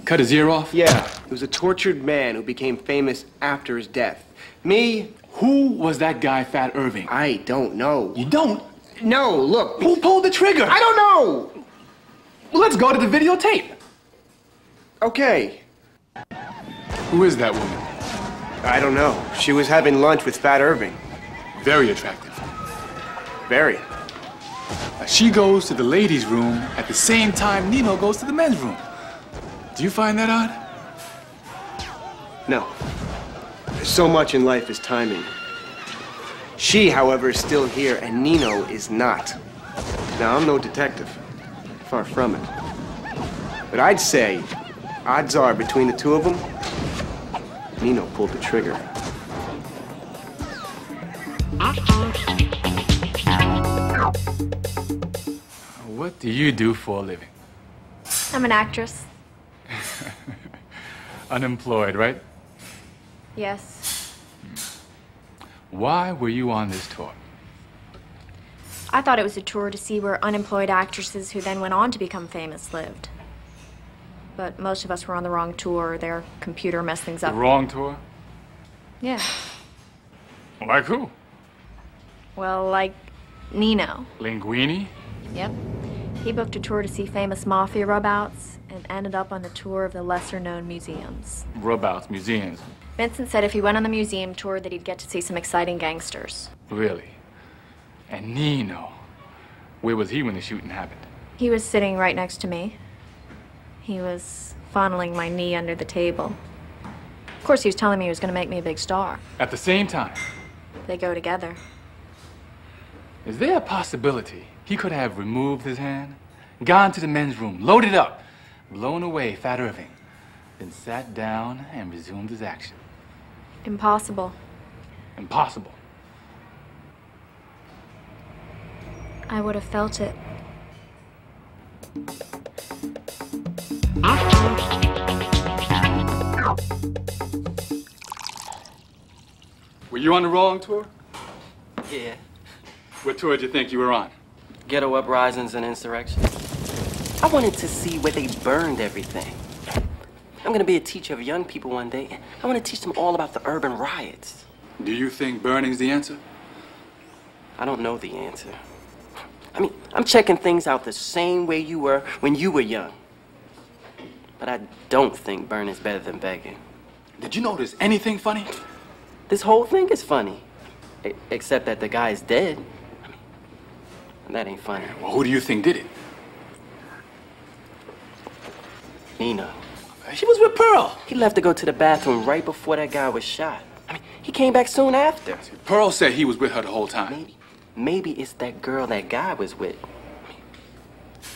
cut his ear off? Yeah. He was a tortured man who became famous after his death. Me? Who was that guy, Fat Irving? I don't know. You don't? No, look. Who pulled the trigger? I don't know! Well, let's go to the videotape. Okay. Who is that woman? I don't know. She was having lunch with Fat Irving. Very attractive. Very. She goes to the ladies' room at the same time Nino goes to the men's room. Do you find that odd? No. So much in life is timing. She, however, is still here, and Nino is not. Now, I'm no detective. Far from it. But I'd say, odds are, between the two of them, Nino pulled the trigger. What do you do for a living? I'm an actress. Unemployed, right? Yes. Why were you on this tour? I thought it was a tour to see where unemployed actresses who then went on to become famous lived. But most of us were on the wrong tour. Their computer messed things The up. wrong tour? Yeah. Like who? Well, like Nino. Linguini? Yep. He booked a tour to see famous mafia rubouts and ended up on the tour of the lesser-known museums. Rubouts, museums. Vincent said if he went on the museum tour that he'd get to see some exciting gangsters. Really? And Nino? Where was he when the shooting happened? He was sitting right next to me. He was fondling my knee under the table. Of course, he was telling me he was going to make me a big star. At the same time? They go together. Is there a possibility he could have removed his hand, gone to the men's room, loaded up, blown away Fat Irving, then sat down and resumed his action? Impossible. Impossible. I would have felt it. Were you on the wrong tour? Yeah. What tour did you think you were on? Ghetto uprisings and insurrection. I wanted to see where they burned everything. I'm gonna be a teacher of young people one day. I want to teach them all about the urban riots. Do you think burning's the answer? I don't know the answer. I mean, I'm checking things out the same way you were when you were young. But I don't think burning's better than begging. Did you notice anything funny? This whole thing is funny. Except that the guy's dead. I mean, that ain't funny. Well, who do you think did it? Nino. She was with Pearl. He left to go to the bathroom right before that guy was shot. I mean, he came back soon after. Pearl said he was with her the whole time. Maybe it's that girl that guy was with.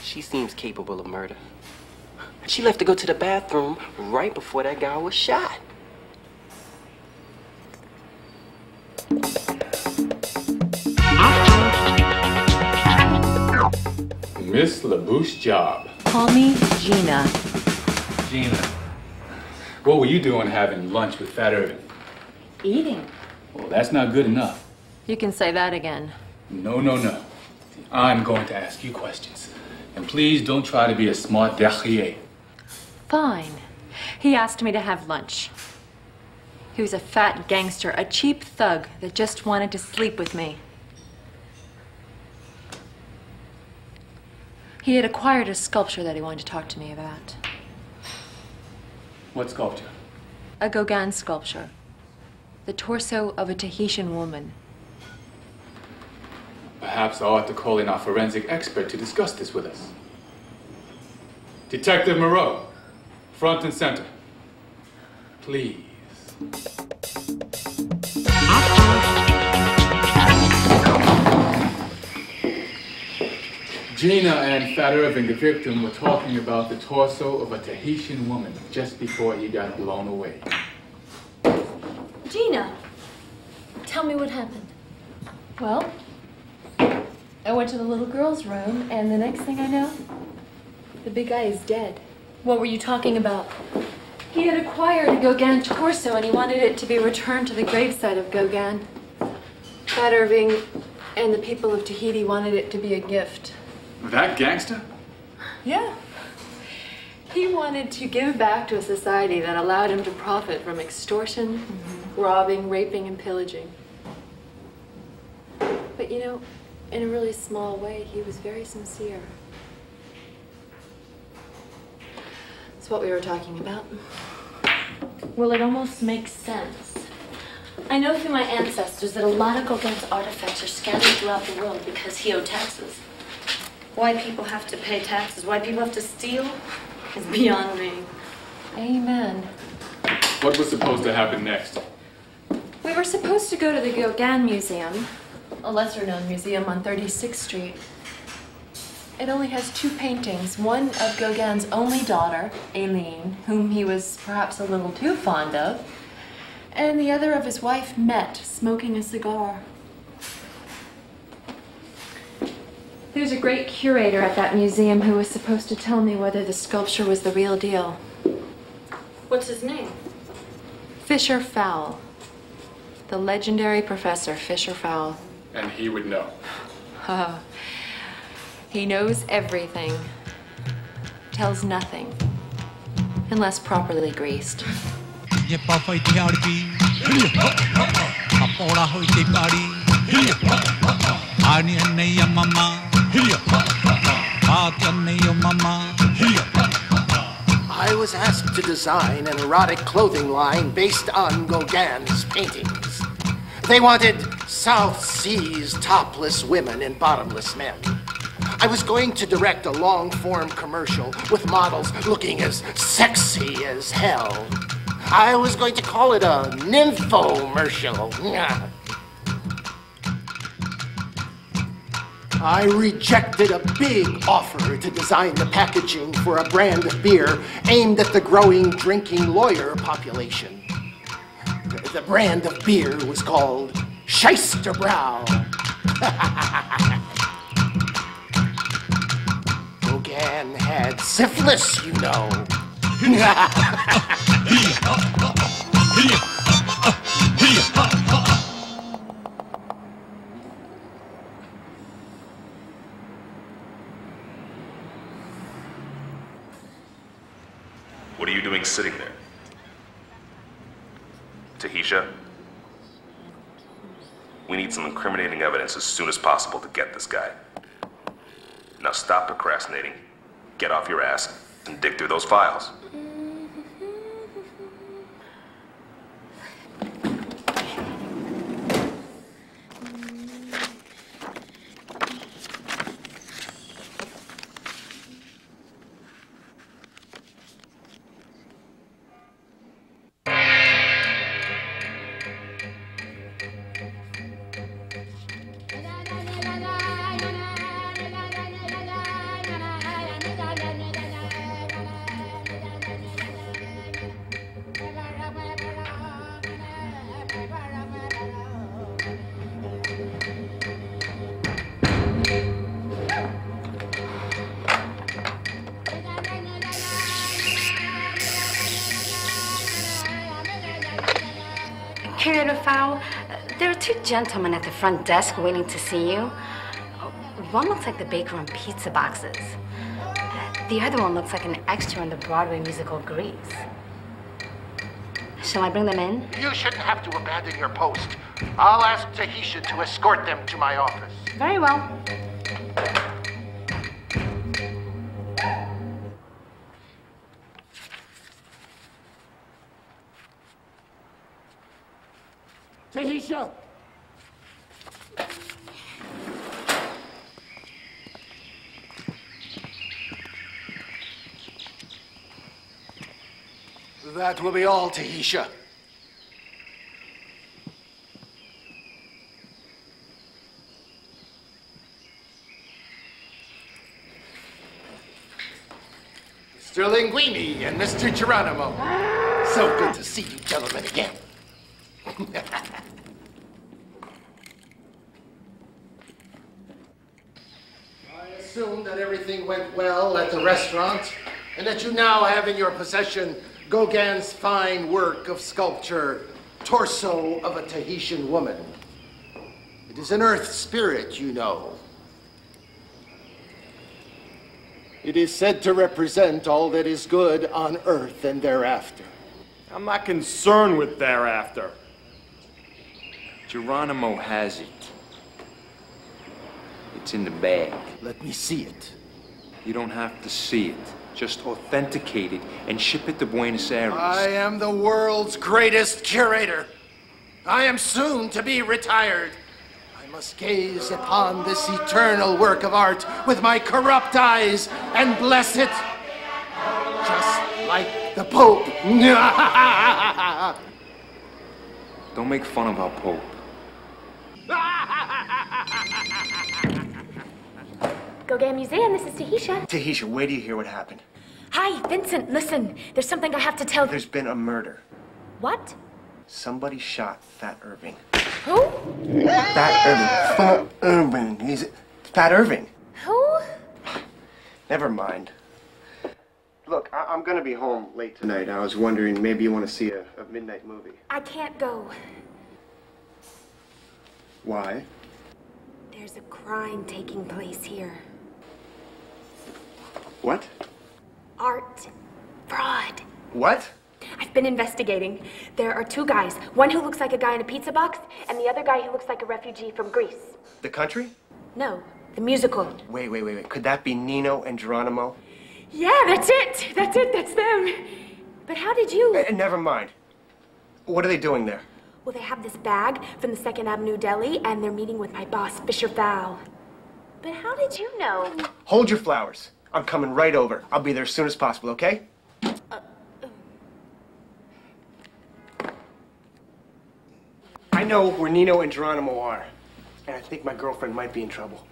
She seems capable of murder. She left to go to the bathroom right before that guy was shot. Miss LaBouche Job. Call me Gina. Gina, what were you doing having lunch with Fat Irving? Eating. Well, that's not good enough. You can say that again. No, no, no. I'm going to ask you questions. And please don't try to be a smart derrière. Fine. He asked me to have lunch. He was a fat gangster, a cheap thug that just wanted to sleep with me. He had acquired a sculpture that he wanted to talk to me about. What sculpture? A Gauguin sculpture. The torso of a Tahitian woman. Perhaps I ought to call in our forensic expert to discuss this with us. Detective Moreau, front and center. Please. Gina and Fat Irving, the victim, were talking about the torso of a Tahitian woman just before he got blown away. Gina, tell me what happened. Well, I went to the little girl's room, and the next thing I know, the big guy is dead. What were you talking about? He had acquired a Gauguin torso, and he wanted it to be returned to the gravesite of Gauguin. Fat Irving and the people of Tahiti wanted it to be a gift. That gangster? Yeah. He wanted to give back to a society that allowed him to profit from extortion, robbing, raping, and pillaging. But you know, in a really small way, he was very sincere. That's what we were talking about. Well, it almost makes sense. I know through my ancestors that a lot of Gauguin's artifacts are scattered throughout the world because he owed taxes. Why people have to pay taxes, why people have to steal, is beyond me. Amen. What was supposed to happen next? We were supposed to go to the Gauguin Museum, a lesser-known museum on 36th Street. It only has 2 paintings, one of Gauguin's only daughter, Aileen, whom he was perhaps a little too fond of, and the other of his wife, Met, smoking a cigar. There's a great curator at that museum who was supposed to tell me whether the sculpture was the real deal. What's his name? Fisher Fowle. The legendary Professor Fisher Fowle. And he would know. He knows everything. Tells nothing. Unless properly greased. I was asked to design an erotic clothing line based on Gauguin's paintings. They wanted South Seas topless women and bottomless men. I was going to direct a long-form commercial with models looking as sexy as hell. I was going to call it a nymphomercial. I rejected a big offer to design the packaging for a brand of beer aimed at the growing drinking lawyer population. The brand of beer was called Scheisterbrau. Gauguin had syphilis, you know. What are you doing sitting there? Tahisha? We need some incriminating evidence as soon as possible to get this guy. Now stop procrastinating, get off your ass, and dig through those files. two gentlemen at the front desk waiting to see you. One looks like the baker on pizza boxes. The other one looks like an extra in the Broadway musical Grease. Shall I bring them in? You shouldn't have to abandon your post. I'll ask Tahisha to escort them to my office. Very well. Tahisha! That will be all, Tahisha. Mr. Linguini and Mr. Geronimo. So good to see you gentlemen again. I assume that everything went well at the restaurant and that you now have in your possession Gauguin's fine work of sculpture, Torso of a Tahitian Woman. It is an earth spirit, you know. It is said to represent all that is good on earth and thereafter. I'm not concerned with thereafter. Geronimo has it. It's in the bag. Let me see it. You don't have to see it. Just authenticate it and ship it to Buenos Aires. I am the world's greatest curator. I am soon to be retired. I must gaze upon this eternal work of art with my corrupt eyes and bless it. Just like the Pope. Don't make fun of our Pope. Gauguin Museum, this is Tahisha. Tahisha, wait till you hear what happened. Hi, Vincent, listen. There's something I have to tell you. There's been a murder. What? Somebody shot Fat Irving. Who? Fat Irving. He's Fat Irving. Who? Never mind. Look, I'm gonna be home late tonight. I was wondering, maybe you want to see a midnight movie. I can't go. Why? There's a crime taking place here. What? Art fraud. What? I've been investigating. There are two guys. One who looks like a guy in a pizza box, and the other guy who looks like a refugee from Greece. The country? No, the musical. Wait. Could that be Nino and Geronimo? Yeah, that's it. That's them. But how did you? Never mind. What are they doing there? Well, they have this bag from the 2nd Avenue Deli, and they're meeting with my boss, Fisher Fowl. But how did you know? Hold your flowers. I'm coming right over. I'll be there as soon as possible, okay? I know where Nino and Geronimo are, and I think my girlfriend might be in trouble.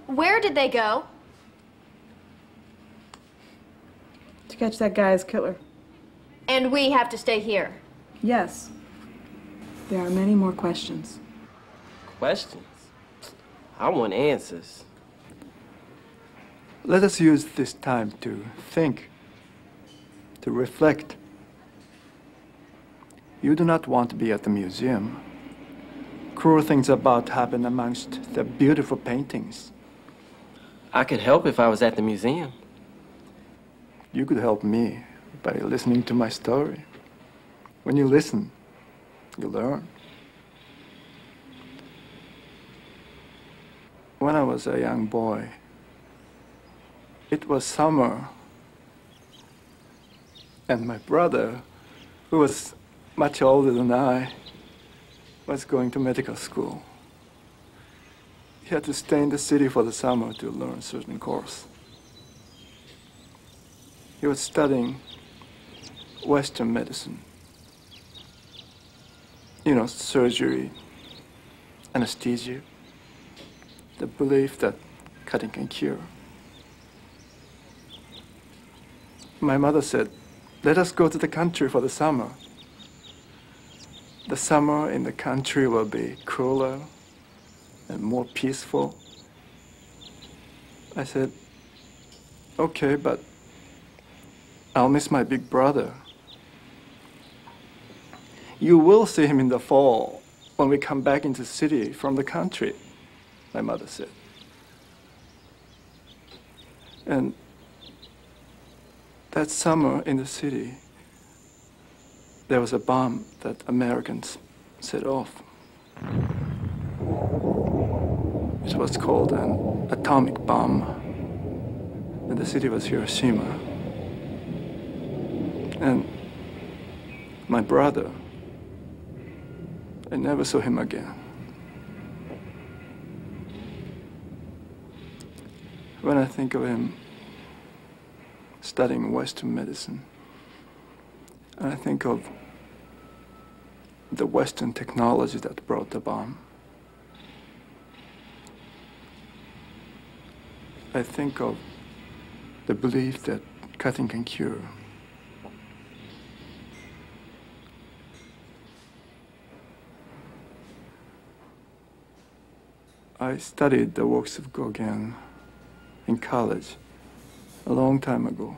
Where did they go? To catch that guy's killer. And we have to stay here. Yes. There are many more questions. Questions? I want answers. Let us use this time to think, to reflect. You do not want to be at the museum. Cruel things about happen amongst the beautiful paintings. I could help if I was at the museum. You could help me by listening to my story. When you listen, you learn. When I was a young boy, it was summer, and my brother, who was much older than I, was going to medical school. He had to stay in the city for the summer to learn a certain course. He was studying Western medicine. You know, surgery, anesthesia, the belief that cutting can cure. My mother said, let us go to the country for the summer. The summer in the country will be cooler and more peaceful. I said, Okay, but I'll miss my big brother. You will see him in the fall when we come back into the city from the country, my mother said. And that summer in the city, there was a bomb that Americans set off. It was called an atomic bomb, and the city was Hiroshima. And my brother, I never saw him again. When I think of him studying Western medicine, I think of the Western technology that brought the bomb. I think of the belief that cutting can cure. I studied the works of Gauguin in college a long time ago.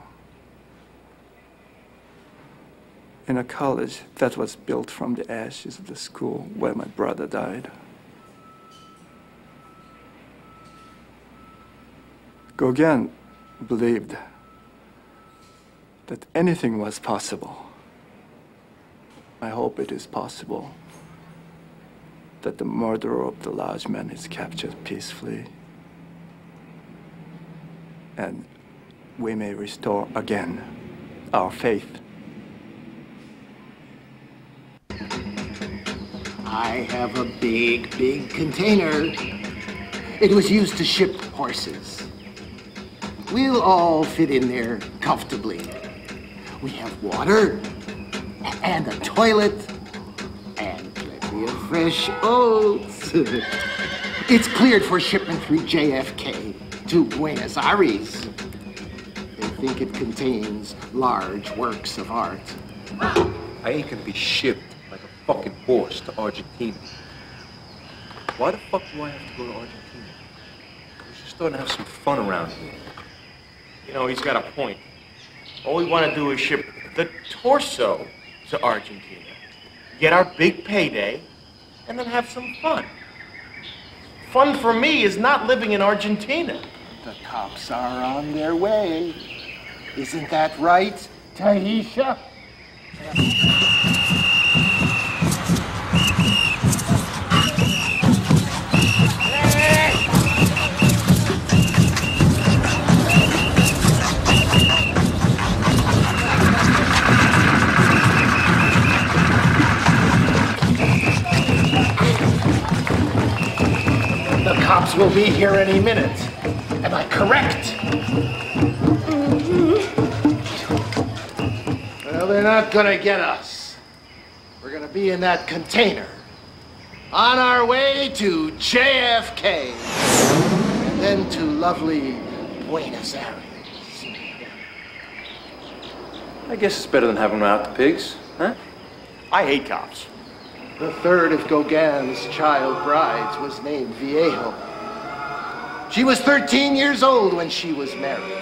In a college that was built from the ashes of the school where my brother died. Gauguin believed that anything was possible. I hope it is possible that the murderer of the large man is captured peacefully and we may restore again our faith. I have a big container. It was used to ship horses. We'll all fit in there comfortably. We have water and a toilet and plenty of fresh oats. It's cleared for shipment through JFK to Buenos Aires. They think it contains large works of art. I ain't gonna be shipped like a fucking horse to Argentina. Why the fuck do I have to go to Argentina? We're just starting to have some fun around here. You know, he's got a point. All we want to do is ship the torso to Argentina, get our big payday, and then have some fun. Fun for me is not living in Argentina. The cops are on their way. Isn't that right, Tahisha? The cops will be here any minute. Am I correct? Well, they're not gonna get us. We're gonna be in that container. On our way to JFK. And then to lovely Buenos Aires. I guess it's better than having them out the pigs, huh? I hate cops. The third of Gauguin's child brides was named Viejo. She was 13 years old when she was married.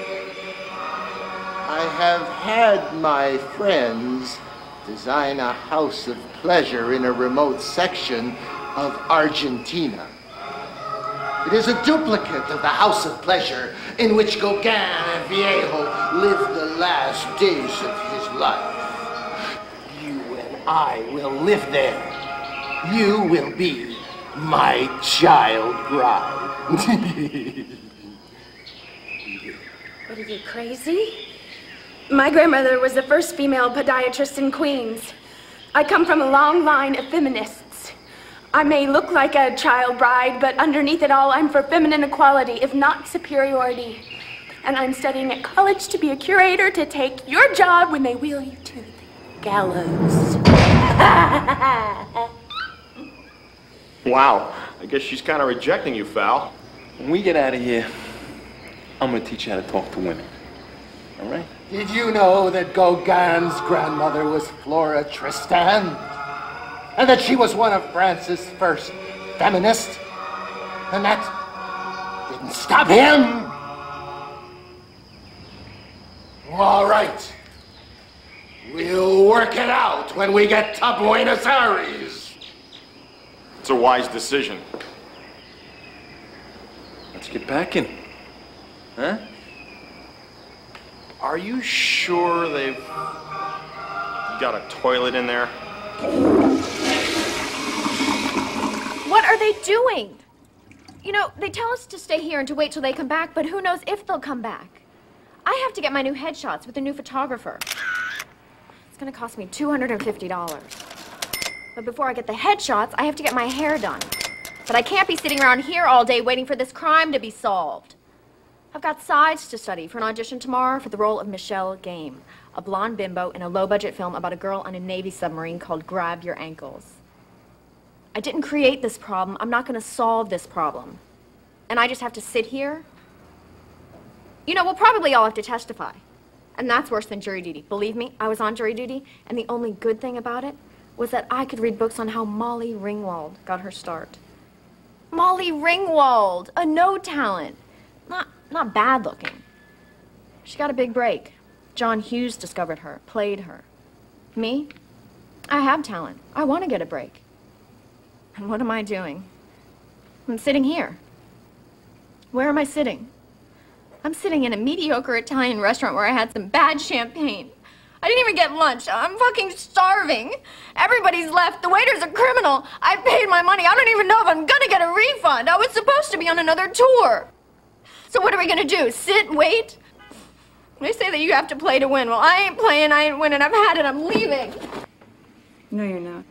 I have had my friends design a house of pleasure in a remote section of Argentina. It is a duplicate of the house of pleasure in which Gauguin and Viejo lived the last days of his life. You and I will live there. You will be my child bride. What are you, crazy? My grandmother was the first female podiatrist in Queens. I come from a long line of feminists. I may look like a child bride, but underneath it all, I'm for feminine equality, if not superiority. And I'm studying at college to be a curator to take your job when they wheel you to the gallows. Wow, I guess she's kind of rejecting you, Fal. When we get out of here, I'm gonna teach you how to talk to women. All right? Did you know that Gauguin's grandmother was Flora Tristan? And that she was one of France's first feminists? And that didn't stop him! All right. We'll work it out when we get to Buenos Aires. It's a wise decision. Let's get packing. Huh? Are you sure they've got a toilet in there? What are they doing? You know, they tell us to stay here and to wait till they come back, but who knows if they'll come back. I have to get my new headshots with the new photographer. It's gonna cost me $250. But before I get the headshots, I have to get my hair done. But I can't be sitting around here all day waiting for this crime to be solved. I've got sides to study for an audition tomorrow for the role of Michelle Game, a blonde bimbo in a low-budget film about a girl on a Navy submarine called Grab Your Ankles. I didn't create this problem. I'm not gonna solve this problem. And I just have to sit here? You know, we'll probably all have to testify. And that's worse than jury duty. Believe me, I was on jury duty, and the only good thing about it was that I could read books on how Molly Ringwald got her start. Molly Ringwald, a no talent. Not bad looking. She got a big break. John Hughes discovered her, played her. Me? I have talent. I want to get a break. And what am I doing? I'm sitting here. Where am I sitting? I'm sitting in a mediocre Italian restaurant where I had some bad champagne. I didn't even get lunch. I'm fucking starving. Everybody's left. The waiter's a criminal. I paid my money. I don't even know if I'm gonna get a refund. I was supposed to be on another tour. So what are we gonna do? Sit, wait? They say that you have to play to win. Well, I ain't playing, I ain't winning. I've had it, I'm leaving. No, you're not.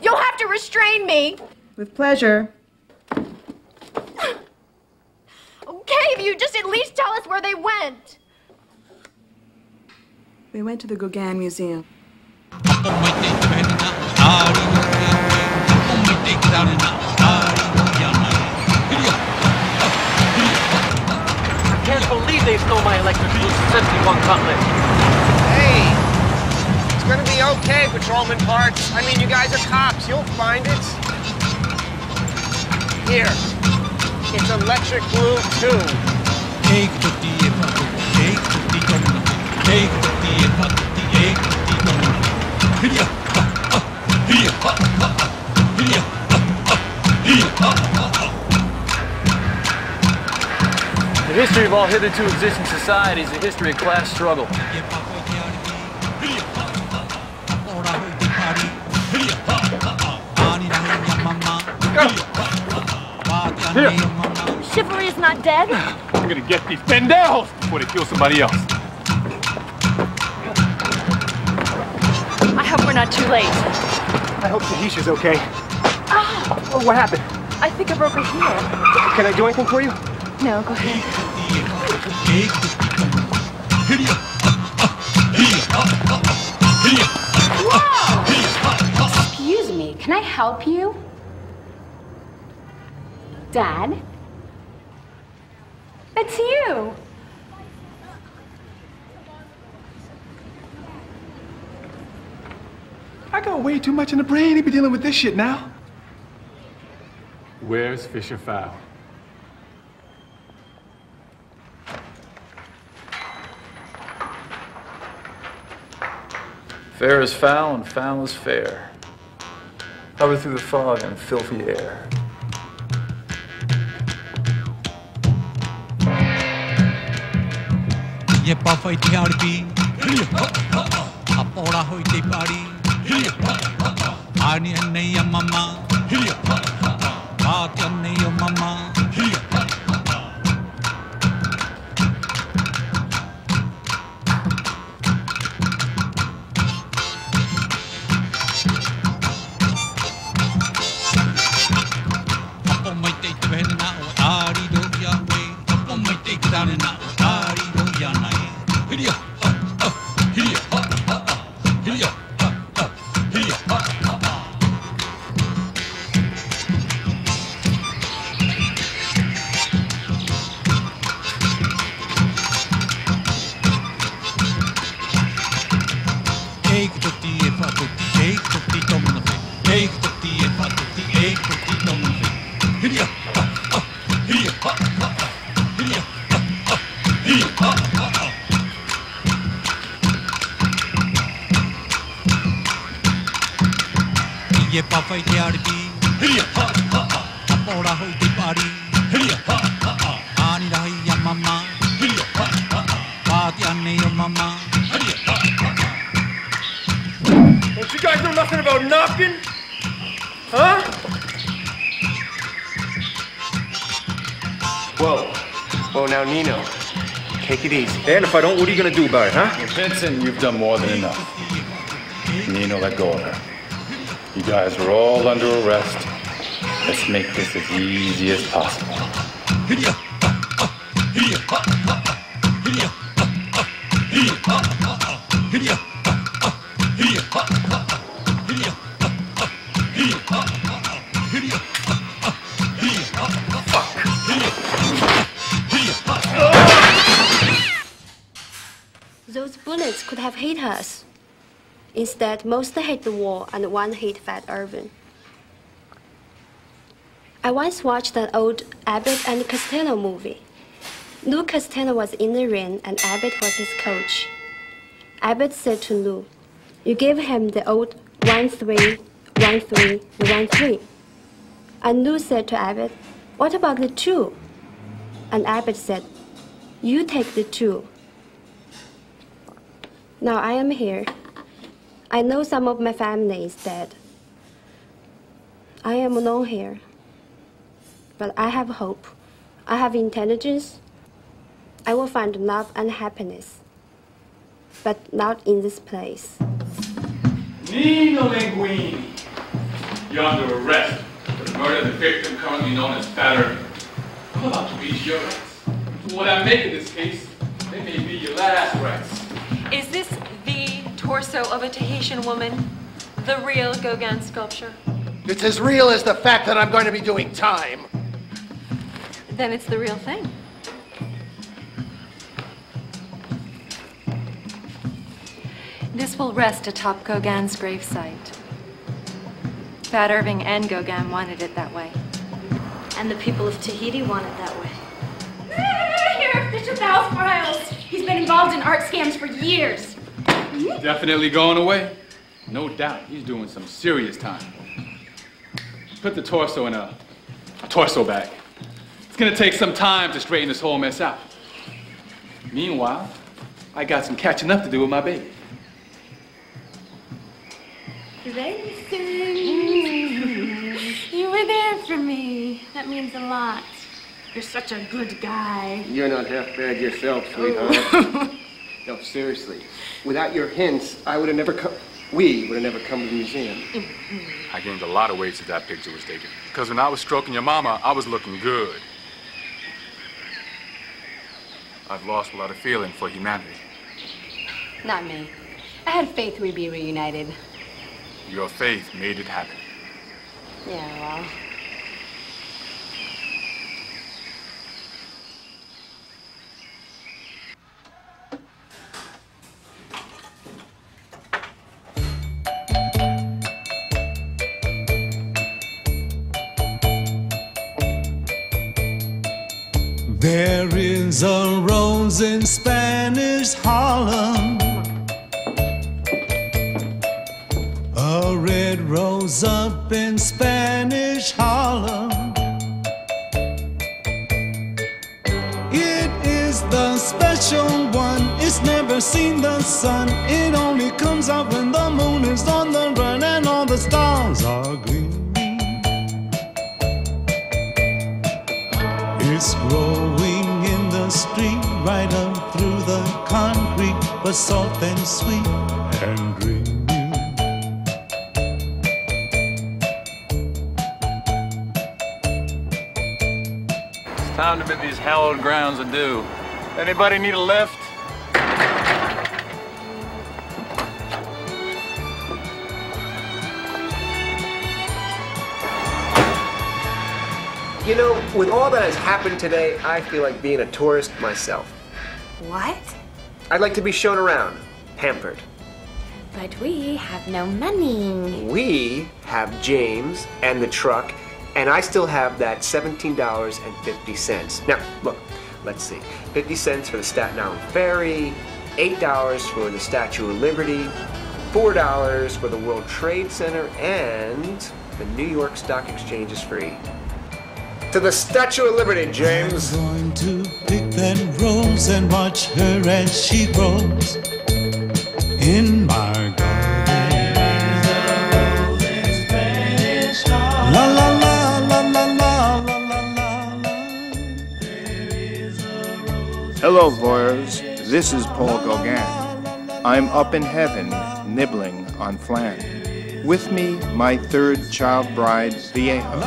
You'll have to restrain me. With pleasure. Okay, if you just at least tell us where they went. They went to the Gauguin Museum. I can't believe they stole my electric blue 71 Cutlass. Hey, it's gonna be okay, patrolman parts. I mean, you guys are cops. You'll find it. Here, it's electric blue too. The history of all hitherto existing societies is a history of class struggle. Chivalry is not dead? I'm gonna get these pendejos before they kill somebody else. I hope we're not too late. I hope Tahisha's okay. Oh, Oh, what happened? I think I broke her heel. Can I do anything for you? No, go ahead. Whoa! Excuse me, can I help you? Dad? It's you! I got way too much in the brain to be dealing with this shit now. Where's Fisher Fowl? Fair is foul and foul is fair. Hover through the fog and filthy air. Don't you guys know nothing about knocking? Huh? Whoa. Whoa, now, Nino. Take it easy. And if I don't, what are you gonna do about it, huh? Vincent, you've done more than enough. Nino, let go of her. You guys are all under arrest. Let's make this as easy as possible. Those bullets could have hit us. Instead, most hit the wall and one hit Fat Irving. I once watched an old Abbott and Costello movie. Lou Costello was in the ring and Abbott was his coach. Abbott said to Lou, "You gave him the old 1-3, 1-3, 1-3. And Lou said to Abbott, "What about the 2?" And Abbott said, "You take the 2. Now I am here. I know some of my family is dead. I am alone here. But I have hope. I have intelligence. I will find love and happiness. But not in this place." Nino Linguini, you're under arrest for the murder of the victim currently known as Fat Irving. I'm about to reach your rights. From what I make of this case, they may be your last rights. Is this the torso of a Tahitian woman? The real Gauguin sculpture? It's as real as the fact that I'm going to be doing time. Then it's the real thing. This will rest atop Gauguin's gravesite. Fat Irving and Gauguin wanted it that way. And the people of Tahiti want it that way. Here, Bishop Val's files. He's been involved in art scams for years. Definitely going away. No doubt, he's doing some serious time. Put the torso in a torso bag. It's gonna take some time to straighten this whole mess out. Meanwhile, I got some catching up to do with my baby. Grayson, you were there for me. That means a lot. You're such a good guy. You're not half bad yourself, sweetheart. No, seriously. Without your hints, I would have never come. We would have never come to the museum. I gained a lot of weight since that picture was taken. Because when I was stroking your mama, I was looking good. I've lost a lot of feeling for humanity. Not me. I had faith we'd be reunited. Your faith made it happen. Yeah, well. There is a rose in Spanish Harlem, a red rose up in Spanish Harlem. It is the special one, it's never seen the sun. It only comes out when the moon is on the run and all the stars are gleaming. It's growing in the street, right up through the concrete, but soft and sweet and dreamy. It's time to bid these hallowed grounds adieu. Anybody need a lift? You know, with all that has happened today, I feel like being a tourist myself. What? I'd like to be shown around, pampered. But we have no money. We have James and the truck, and I still have that $17.50. Now, look, let's see. 50 cents for the Staten Island Ferry, $8 for the Statue of Liberty, $4 for the World Trade Center, and the New York Stock Exchange is free. To the Statue of Liberty, James. I'm going to pick that rose and watch her as she grows in my garden. La la la la la la la la. Hello, voyeurs. This is Paul Gauguin. I'm up in heaven, nibbling on flan. With me, my third child bride, Viejo,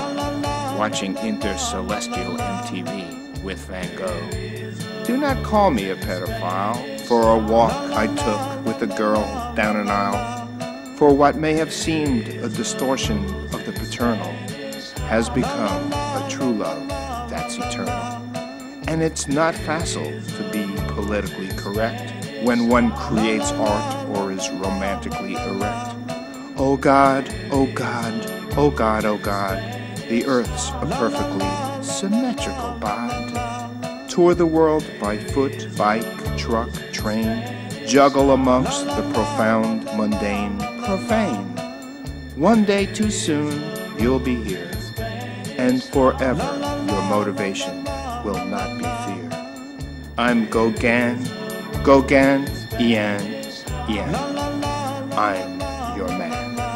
watching intercelestial MTV with Van Gogh. Do not call me a pedophile for a walk I took with a girl down an aisle. For what may have seemed a distortion of the paternal has become a true love that's eternal. And it's not facile to be politically correct when one creates art or is romantically erect. Oh God, oh God, oh God, oh God, the earth's a perfectly symmetrical bod. Tour the world by foot, bike, truck, train, juggle amongst the profound, mundane, profane. One day too soon, you'll be here, and forever your motivation will not be fear. I'm Gauguin, Gauguin, Ian, Ian. I'm your man.